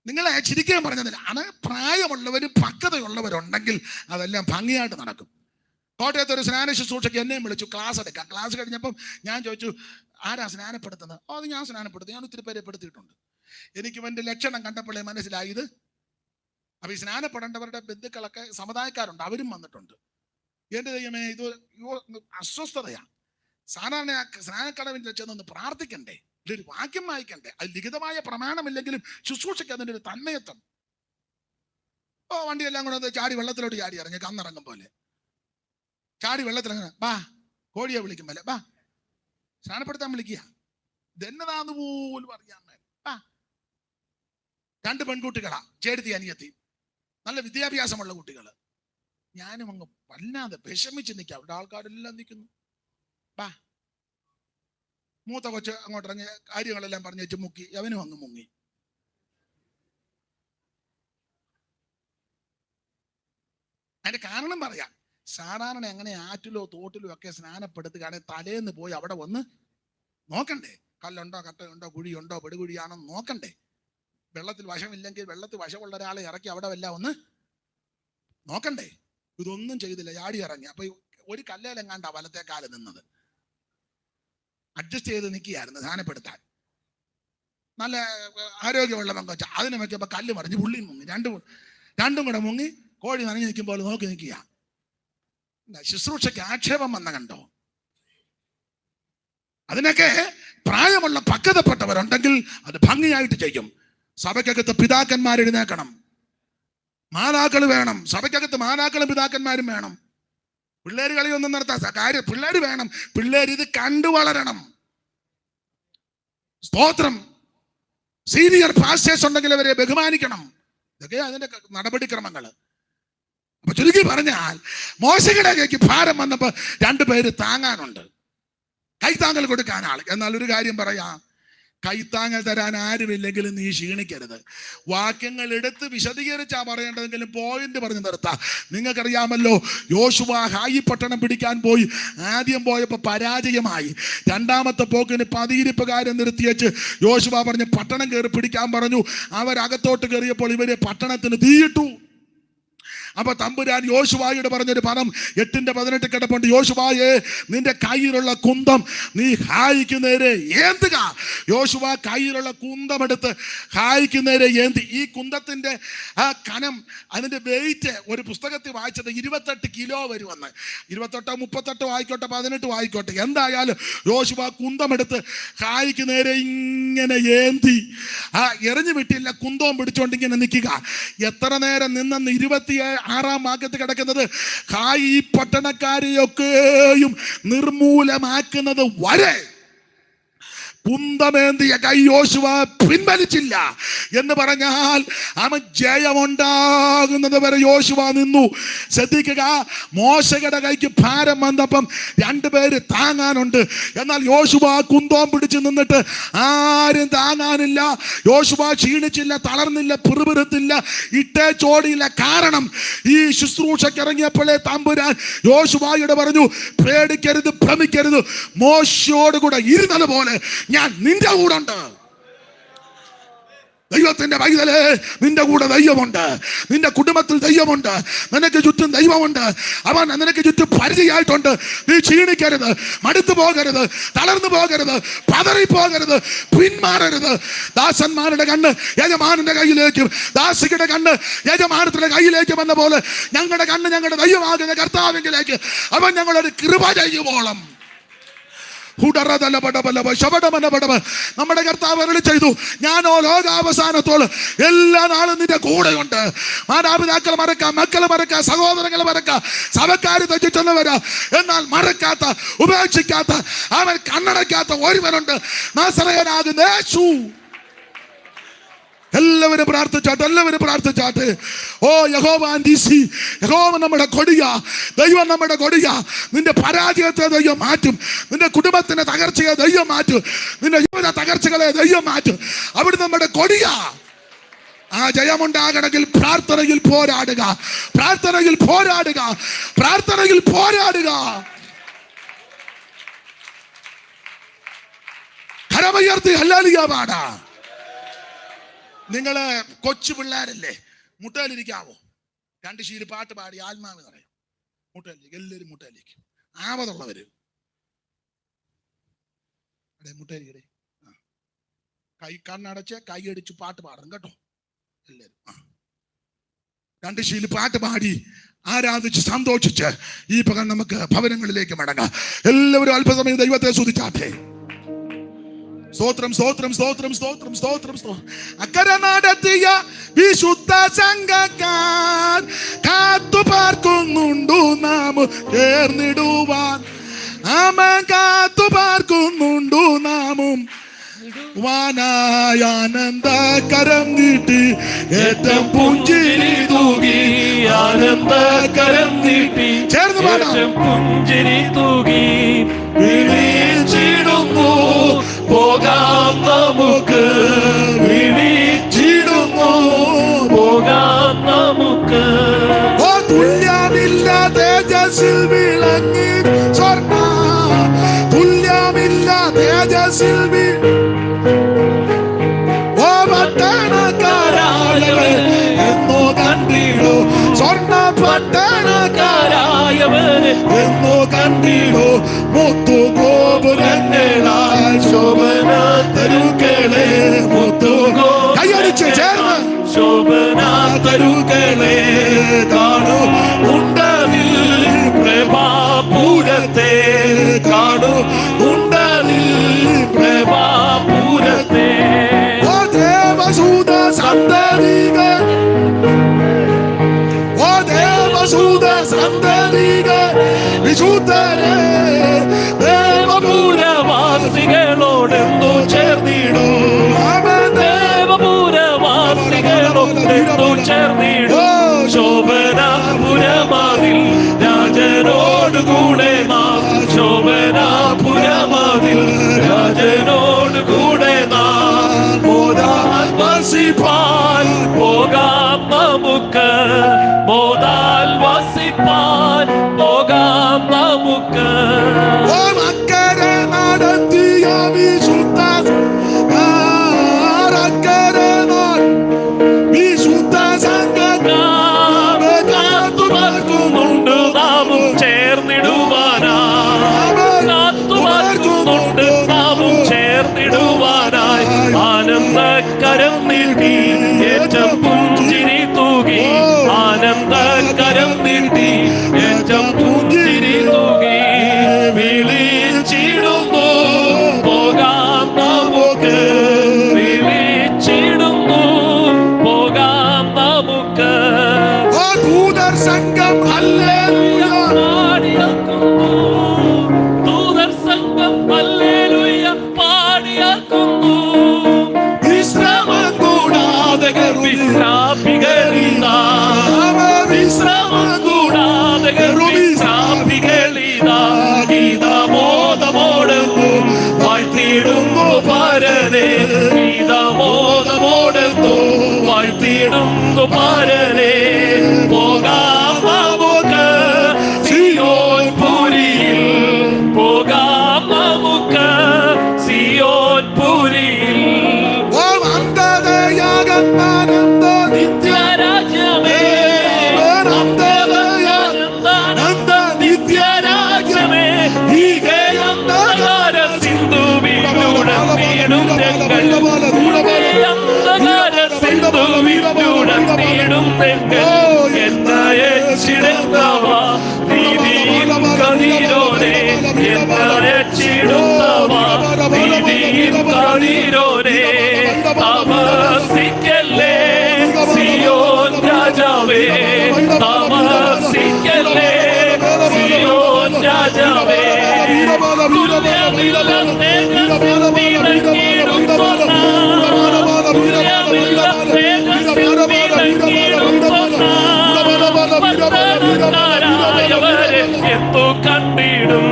നിങ്ങളെ ചിരിക്കാൻ പറഞ്ഞതില്ല. അത് പ്രായമുള്ളവരും പക്വതയുള്ളവരുണ്ടെങ്കിൽ അതെല്ലാം ഭംഗിയായിട്ട് നടക്കും. കോട്ടയത്ത് ഒരു സ്നാന ശുശ്രൂഷയ്ക്ക് എന്നെയും വിളിച്ചു ക്ലാസ് എടുക്കാം. ക്ലാസ് കഴിഞ്ഞപ്പം ഞാൻ ചോദിച്ചു, ആരാ സ്നാനപ്പെടുത്തുന്നത്? അത് ഞാൻ സ്നാനപ്പെടുത്തി. ഞാൻ ഒത്തിരി പേരെ പെടുത്തിയിട്ടുണ്ട്. എനിക്ക് എൻ്റെ ലക്ഷണം കണ്ടപ്പോഴേ മനസ്സിലായത്. അപ്പൊ ഈ സ്നാനപ്പെടേണ്ടവരുടെ ബന്ധുക്കളൊക്കെ സമുദായക്കാരുണ്ട്, അവരും വന്നിട്ടുണ്ട്. എന്റെ ദൈവമേ, ഇത് അസ്വസ്ഥതയാണ്. സാധാരണ സ്നാനക്കടവിൽ ചെന്നൊന്ന് പ്രാർത്ഥിക്കണ്ടേ, ഇതൊരു വാക്യം വായിക്കണ്ടേ, അത് ലിഖിതമായ പ്രമാണമില്ലെങ്കിലും ശുശ്രൂഷയ്ക്ക് അതിൻ്റെ ഒരു തന്മയത്വം. ഓ വണ്ടിയെല്ലാം കൂടെ ചാടി വെള്ളത്തിലോട്ട് ചാടി ഇറങ്ങി, കന്നിറങ്ങും പോലെ ചാടി വെള്ളത്തിലിറങ്ങ, ബാ കോഴിയെ വിളിക്കും പോലെ, ബാ സ്നാനപ്പെടുത്താൻ വിളിക്കുക, ഇതെന്നതാന്ന് പോലും അറിയാൻ. ആ 2 പെൺകുട്ടികളാ, ചേട്ടത്തി അനിയത്തി, നല്ല വിദ്യാഭ്യാസമുള്ള കുട്ടികള്. ഞാനും അങ്ങ് വല്ലാതെ വിഷമിച്ച് നിൽക്കാം, അവിടെ ആൾക്കാരെല്ലാം നിൽക്കുന്നു. ബാ മൂത്ത കൊച്ച് അങ്ങോട്ട് ഇറങ്ങി കാര്യങ്ങളെല്ലാം പറഞ്ഞു വെച്ച് മുക്കി, അവനും അങ്ങ് മുങ്ങി. അതിന്റെ കാരണം പറയാം. സാധാരണ അങ്ങനെ ആറ്റിലോ തോട്ടിലോ ഒക്കെ സ്നാനപ്പെടുത്തുകയാണെങ്കിൽ തലേന്ന് പോയി അവിടെ വന്ന് നോക്കണ്ടേ, കല്ലുണ്ടോ കട്ടയുണ്ടോ കുഴിയുണ്ടോ പെടുകുഴിയാണെന്ന് നോക്കണ്ടേ. വെള്ളത്തിൽ വശമില്ലെങ്കിൽ വെള്ളത്തിൽ വശമുള്ള ഒരാളെ ഇറക്കി അവിടെ വല്ല ഒന്ന് നോക്കണ്ടേ. ഇതൊന്നും ചെയ്തില്ല, ചാടി ഇറങ്ങി. അപ്പൊ ഒരു കല്ലേലെങ്ങാണ്ടാ വലത്തേക്കാല് നിന്നത്, അഡ്ജസ്റ്റ് ചെയ്ത് നിൽക്കുകയായിരുന്നു സ്നാനപ്പെടുത്താൻ. നല്ല ആരോഗ്യമുള്ള പങ്കുവച്ച അതിനെ വെച്ചപ്പോ കല്ല് മറിഞ്ഞ് പുള്ളിയും മുങ്ങി, രണ്ടും കൂടെ മുങ്ങി. കോഴി നനഞ്ഞു നിൽക്കുമ്പോൾ നോക്കി നിൽക്കുക. ശുശ്രൂഷയ്ക്ക് ആക്ഷേപം വന്ന കണ്ടോ? അതിനൊക്കെ പ്രായമുള്ള പക്വതപ്പെട്ടവരുണ്ടെങ്കിൽ അത് ഭംഗിയായിട്ട് ചെയ്യും. സഭയ്ക്കകത്ത് പിതാക്കന്മാർ എഴുന്നേക്കണം, മാതാക്കൾ വേണം. സഭയ്ക്കകത്ത് മാതാക്കളും പിതാക്കന്മാരും വേണം. പിള്ളേര് കളിയൊന്നും നടത്താത്ത കാര്യം, പിള്ളേര് വേണം. പിള്ളേർ ഇത് കണ്ടു വളരണം. സ്തോത്രം. സീനിയർ പാസ്റ്റേഴ്സ് ഉണ്ടെങ്കിൽ അവരെ ബഹുമാനിക്കണം. ഇതൊക്കെ അതിന്റെ നടപടിക്രമങ്ങൾ. അപ്പൊ ചുരുക്കി പറഞ്ഞാൽ മോശയുടെ കൈക്ക് ഭാരം വന്നപ്പോ 2 പേര് താങ്ങാനുണ്ട്, കൈത്താങ്ങൽ കൊടുക്കാൻ ആൾ. എന്നാൽ ഒരു കാര്യം പറയാം, കൈത്താങ്ങൽ തരാൻ ആരുമില്ലെങ്കിലും നീ ക്ഷീണിക്കരുത്. വാക്യങ്ങൾ എടുത്ത് വിശദീകരിച്ചാ പറയേണ്ടതെങ്കിലും പോയിന്റ് പറഞ്ഞു നിർത്താം. നിങ്ങൾക്കറിയാമല്ലോ, യോശുവ ഹായി പട്ടണം പിടിക്കാൻ പോയി. ആദ്യം പോയപ്പോൾ പരാജയമായി. 2ാമത്തെ പോക്കിന് 10 നിർത്തിയേച്ച് യോശുവ പറഞ്ഞ് പട്ടണം കയറി പിടിക്കാൻ പറഞ്ഞു. അവരകത്തോട്ട് കയറിയപ്പോൾ ഇവര് പട്ടണത്തിന് തീയിട്ടു. അപ്പൊ തമ്പുരാൻ യോശുവായോട് പറഞ്ഞൊരു പദം 8:18 കിടപ്പുണ്ട്. യോശുവായേ, നിന്റെ കയ്യിലുള്ള കുന്തം നീ ഹായിക്ക് നേരെ ഏന്തുക. യോശുവ കയ്യിലുള്ള കുന്തമെടുത്ത് ഹായിക്ക് നേരെ ഏന്തി. ഈ കുന്തത്തിന്റെ ആ കനം, അതിന്റെ വെയിറ്റ് ഒരു പുസ്തകത്തിൽ വായിച്ചത് 28 കിലോ വരുമെന്ന്. 28, 38 ആയിക്കോട്ടെ, 18 ആയിക്കോട്ടെ, എന്തായാലും യോശുവ കുന്തമെടുത്ത് ഹായിക്ക് നേരെ ഇങ്ങനെ ഏന്തി. എറിഞ്ഞു വിട്ടില്ല, കുന്തവും പിടിച്ചോണ്ട് ഇങ്ങനെ നിൽക്കുക. എത്ര നേരം നിന്നെന്ന് 26-ാം വാക്യത്തിൽ കിടക്കുന്നത്, ഹായി പട്ടണക്കാരെയൊക്കെയും നിർമൂലമാക്കുന്നത് വരെ കുന്തമേന്തിയ കൈ യോശുവ പിൻവലിച്ചില്ല. എന്ന് പറഞ്ഞാൽ അവൻ ജയമുണ്ടാകുന്നത് വരെ യോശുവ നിന്നു. ശ്രദ്ധിക്കുക, മോശയുടെ കൈക്ക് ഭാരം വന്നപ്പം 2 പേര് താങ്ങാനുണ്ട്. എന്നാൽ യോശുവ കുന്തോം പിടിച്ച് നിന്നിട്ട് ആരും താങ്ങാനില്ല. യോശുവ ക്ഷീണിച്ചില്ല, തളർന്നില്ല, പിറുപിറുത്തില്ല, ഇട്ടേ ചോടിയില്ല. കാരണം ഈ ശുശ്രൂഷയ്ക്ക് ഇറങ്ങിയപ്പോഴേ തമ്പുരാൻ യോശുവയോട് പറഞ്ഞു, പേടിക്കരുത്, ഭ്രമിക്കരുത്, മോശയോട് കൂടെ ഇരുന്നത് പോലെ ഞാൻ നിന്റെ കൂടെ ഉണ്ട്. ദൈവത്തിന്റെ പൈതലേ, നിന്റെ കൂടെ ദൈവമുണ്ട്. നിന്റെ കുടുംബത്തിൽ ദൈവമുണ്ട്. നിനക്ക് ചുറ്റും ദൈവമുണ്ട്. അവൻ നിനക്ക് ചുറ്റും പരിചയമായിട്ടുണ്ട്. നീ ക്ഷീണിക്കരുത്, മടുത്തു പോകരുത്, തളർന്നു പോകരുത്, പതറിപ്പോകരുത്, പിന്മാറരുത്. ദാസന്മാരുടെ കണ്ണ് യജമാനന്റെ കയ്യിലേക്കും ദാസിയുടെ കണ്ണ് യജമാനത്തിന്റെ കയ്യിലേക്കും എന്ന പോലെ ഞങ്ങളുടെ കണ്ണ് ഞങ്ങളുടെ ദൈവമാകുന്ന കർത്താവിലേക്ക് അവൻ ഞങ്ങളൊരു കൃപ ചെയ്യുവോളം നമ്മുടെ കർത്താവ് അരുളി ചെയ്തു, ഞാനോ ലോകാവസാനത്തോളം എല്ലാ നാളും നിന്റെ കൂടെയുണ്ട്. മാതാപിതാക്കൾ മറക്കാം, മക്കൾ മറക്കാം, സഹോദരങ്ങൾ മറക്കാം, സഭക്കാര് തെറ്റിച്ചെന്നവരാ, എന്നാൽ മറക്കാത്ത, ഉപേക്ഷിക്കാത്ത, അവൻ കണ്ണടയ്ക്കാത്ത ഒരുവനുണ്ട്, നാസറയനാകുന്ന യേശു. എല്ലാവരും പ്രാർത്ഥിച്ചാട്ടെ, എല്ലാവരും പ്രാർത്ഥിച്ചാട്ടെ. ഓ യഹോവ നീസി, യഹോവ നമ്മുടെ കൊടിയ, ദൈവം നമ്മുടെ കൊടിയ. നിന്റെ പരാജയത്തെ ദൈവം മാറ്റും. നിന്റെ കുടുംബത്തിന്റെ തകർച്ചയെ ദൈവം മാറ്റും. നിന്റെ ജീവിത തകർച്ചകളെ ദൈവം മാറ്റും. അവിടെ നമ്മുടെ കൊടിയ. ആ ജയമുണ്ടാകണമെങ്കിൽ പ്രാർത്ഥനയിൽ പോരാടുക, പ്രാർത്ഥനയിൽ പോരാടുക, പ്രാർത്ഥനയിൽ പോരാടുക. കരമുയർത്തി ഹല്ലേലൂയ പാടാ. നിങ്ങള് കൊച്ചു പിള്ളേരല്ലേ, മുട്ടയിലിരിക്കാവോ? 2 ശീല് പാട്ട് പാടി ആത്മാവ് നിറയും. മുട്ടയിലേക്ക് എല്ലാവരും മുട്ടയിലേക്ക്. ആവതുള്ളവര് മുട്ടയിലിക്കടെ, കൈ കണ്ണടച്ച് കൈയടിച്ച് പാട്ട് പാടണം കേട്ടോ എല്ലാവരും. 2 ശീല് പാട്ട് പാടി ആരാധിച്ച് സന്തോഷിച്ച് ഈ പകൽ നമുക്ക് ഭവനങ്ങളിലേക്ക് മടങ്ങാം. എല്ലാവരും അല്പസമയം ദൈവത്തെ സ്തുതിച്ചാട്ടെ. സ്തോത്രം സ്തോത്രം സ്തോത്രം സ്തോത്രം സ്തോത്രം സ്തോത്രം. അക്കരെ നടത്തിയ വിശുദ്ധ സംഘക്കാർ കാത്തു പാർക്കുന്നുണ്ടു നാം ചേർന്നിടുവാൻ. ആമേൻ, കാത്തു പാർക്കുന്നുണ്ടു നാമും വാനായാനന്ദ കരം നീട്ടി ഏറ്റവും പുഞ്ചിരി തൂകി. ആനന്ദ കരം നീട്ടി ചേർന്ന് പാടാം. പുഞ്ചിരി തൂകി വിളിച്ചിടുന്നു പോകാം നമുക്ക്. വിളിച്ചിടുന്നു പോകാം നമുക്ക്. ഓ തുല്യമില്ല തേജസ്സിൽ വിളങ്ങി സ്വർണ്ണ, തുല്യമില്ല തേജസ്സിൽ ഓ പട്ടണക്കാരായവൻ എന്നോ കണ്ടിടോ. സ്വർണ്ണ പട്ടണക്കാരായവൻ എന്നോ കണ്ടിടോ. മുത്തു ഗോപുരങ്ങളാൽ ശോഭന തരുക്കളെ. മുത്തു കൈയടിച്ച് ചേർന്ന് ശോഭന തരുക്കളെ കാണൂ. ഉണ്ടതിൽ പ്രഭാപൂരത്തെ കാണൂ. ഉണ്ടതിൽ പ്രഭാപൂരത്തെ. ഓ ദേവസൂത സന്തതികൾ, ഓ ദേവസൂത സന്തതികൾ വിശുദ്ധരെ ദേവപുരവാസികളോടെന്നു ചേർന്നിടൂ. ദേവപുരവാസികളോടെന്നു ചേർന്നിടൂ. ശോഭനാപുരമതിൽ രാജനോടുകൂടെ നാം. ശോഭനാപുരമതിൽ രാജനോടുകൂടെ നാം. മോദാൽ വസിപ്പാൻ പോകാം നമുക്ക്. മോദാൽ വസിപ്പാൻ പോകാം നമുക്ക്. ഓ അക്കരെ നടത്തിയ വിശുദ്ധ വിശുദ്ധ സംഘക്കാർ കാത്തു പാർക്കുന്നുണ്ട് നാമും ചേർന്നിടുവാനായി. കാത്തു പാർക്കുന്നുണ്ട് നാമും ചേർന്നിടുവാനായി. ആനന്ദകരം നീട്ടി ഏറ്റവും പുഞ്ചിരി തൂകി. ആനന്ദകരം നീട്ടി ഏറ്റവും പുഞ്ചിരി തൂകി. വിളിച്ചിടുന്നു പോകാം നമുക്ക്. വിളിച്ചിടുന്നു പോകാം നമുക്ക്. ഓ ദൂതർ സംഘം ഹല്ലേലൂയ പാടിയാക്കുന്നു. ദൂതർ സംഘം ഹല്ലേലൂയ പാടിയാക്കുന്നു. വിശ്രമം കൂടാതെ വിശ്രാപികളിതാ. വിശ്രമം കൂടാതെ വിശ്രാപികളിതാ. ഗീതമോദമോടുന്നു വാഴ്ത്തിയിടുന്നു പരനെ. ഗീതമോദമോടുന്നു വാഴ്ത്തിയിടുന്നു പരനെ. പോകാം നമുക്ക് സിയോൻ പുരിയിൽ. പോകാം നമുക്ക് സിയോൻ പുരിയിൽ. ഓ അന്തതയാകത്താനന്ദ നിത്യരാജ്യമേ. അന്തതയാനന്ദ നിത്യരാജ്യമേ. അന്ധകാര സിന്ധുവിനുടനീടും ഞങ്ങൾ. അന്ധകാര സിന്ധുവിനുടനീടും ഞങ്ങൾ. എന്നയച്ചിടുന്നവ നീതിയിൻ കതിരോനെ. എന്നയച്ചിടുന്നവ നീതിയിൻ കതിരോനെ. താമസിക്കല്ലേ സിയോൻ രാജാവേ. താമസിക്കല്ലേ സിയോൻ രാജാവേ. എത്തു കണ്ടിടും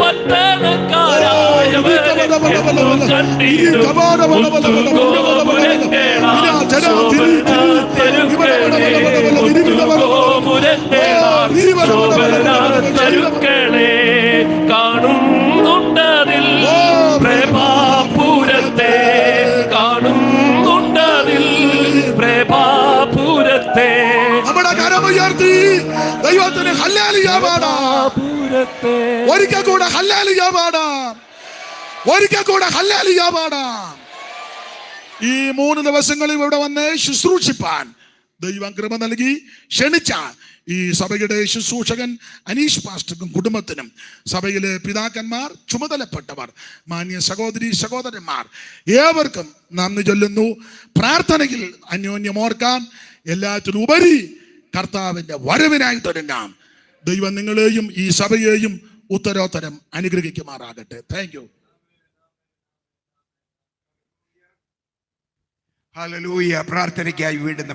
പട്ടണക്കാരായവരെ. എത്തു കണ്ടിടും ശോഭനത്തരുക്കളെ കാണുന്നുണ്ടതിൽ പ്രഭാപുരത്തെ. കാണുന്നുണ്ടതിൽ പ്രഭാപുരത്തെ. നമ്മുടെ കരമുയർത്തി ദൈവത്തിന് ഹല്ലേലൂയ പാടാം. ഒരിക്കൽ കൂടെ ഹല്ലേലൂയ പാടാം. ഒരിക്കൽ കൂടെ ഹല്ലേലൂയ പാടാം. ഈ 3 ദിവസങ്ങളിൽ ഇവിടെ വന്ന് ശുശ്രൂഷിപ്പാൻ ദൈവം കൃപ നൽകി ക്ഷണിച്ച ഈ സഭയുടെ ശുശ്രൂഷകൻ അനീഷ് പാസ്റ്റർക്കും കുടുംബത്തിനും, സഭയിലെ പിതാക്കന്മാർ, ചുമതലപ്പെട്ടവർ, മാന്യ സഹോദരി സഹോദരന്മാർ ഏവർക്കും നന്ദി ചൊല്ലുന്നു. പ്രാർത്ഥനയിൽ അന്യോന്യം ഓർക്കാം. എല്ലാത്തിലും ഉപരി കർത്താവിന്റെ വരവിനായി തുടങ്ങാം. ദൈവം നിങ്ങളെയും ഈ സഭയെയും ഉത്തരോത്തരം അനുഗ്രഹിക്കുമാറാകട്ടെ. Thank you. ഹല്ലേലൂയ. പ്രാർത്ഥനയ്ക്കായി വീണ്ടും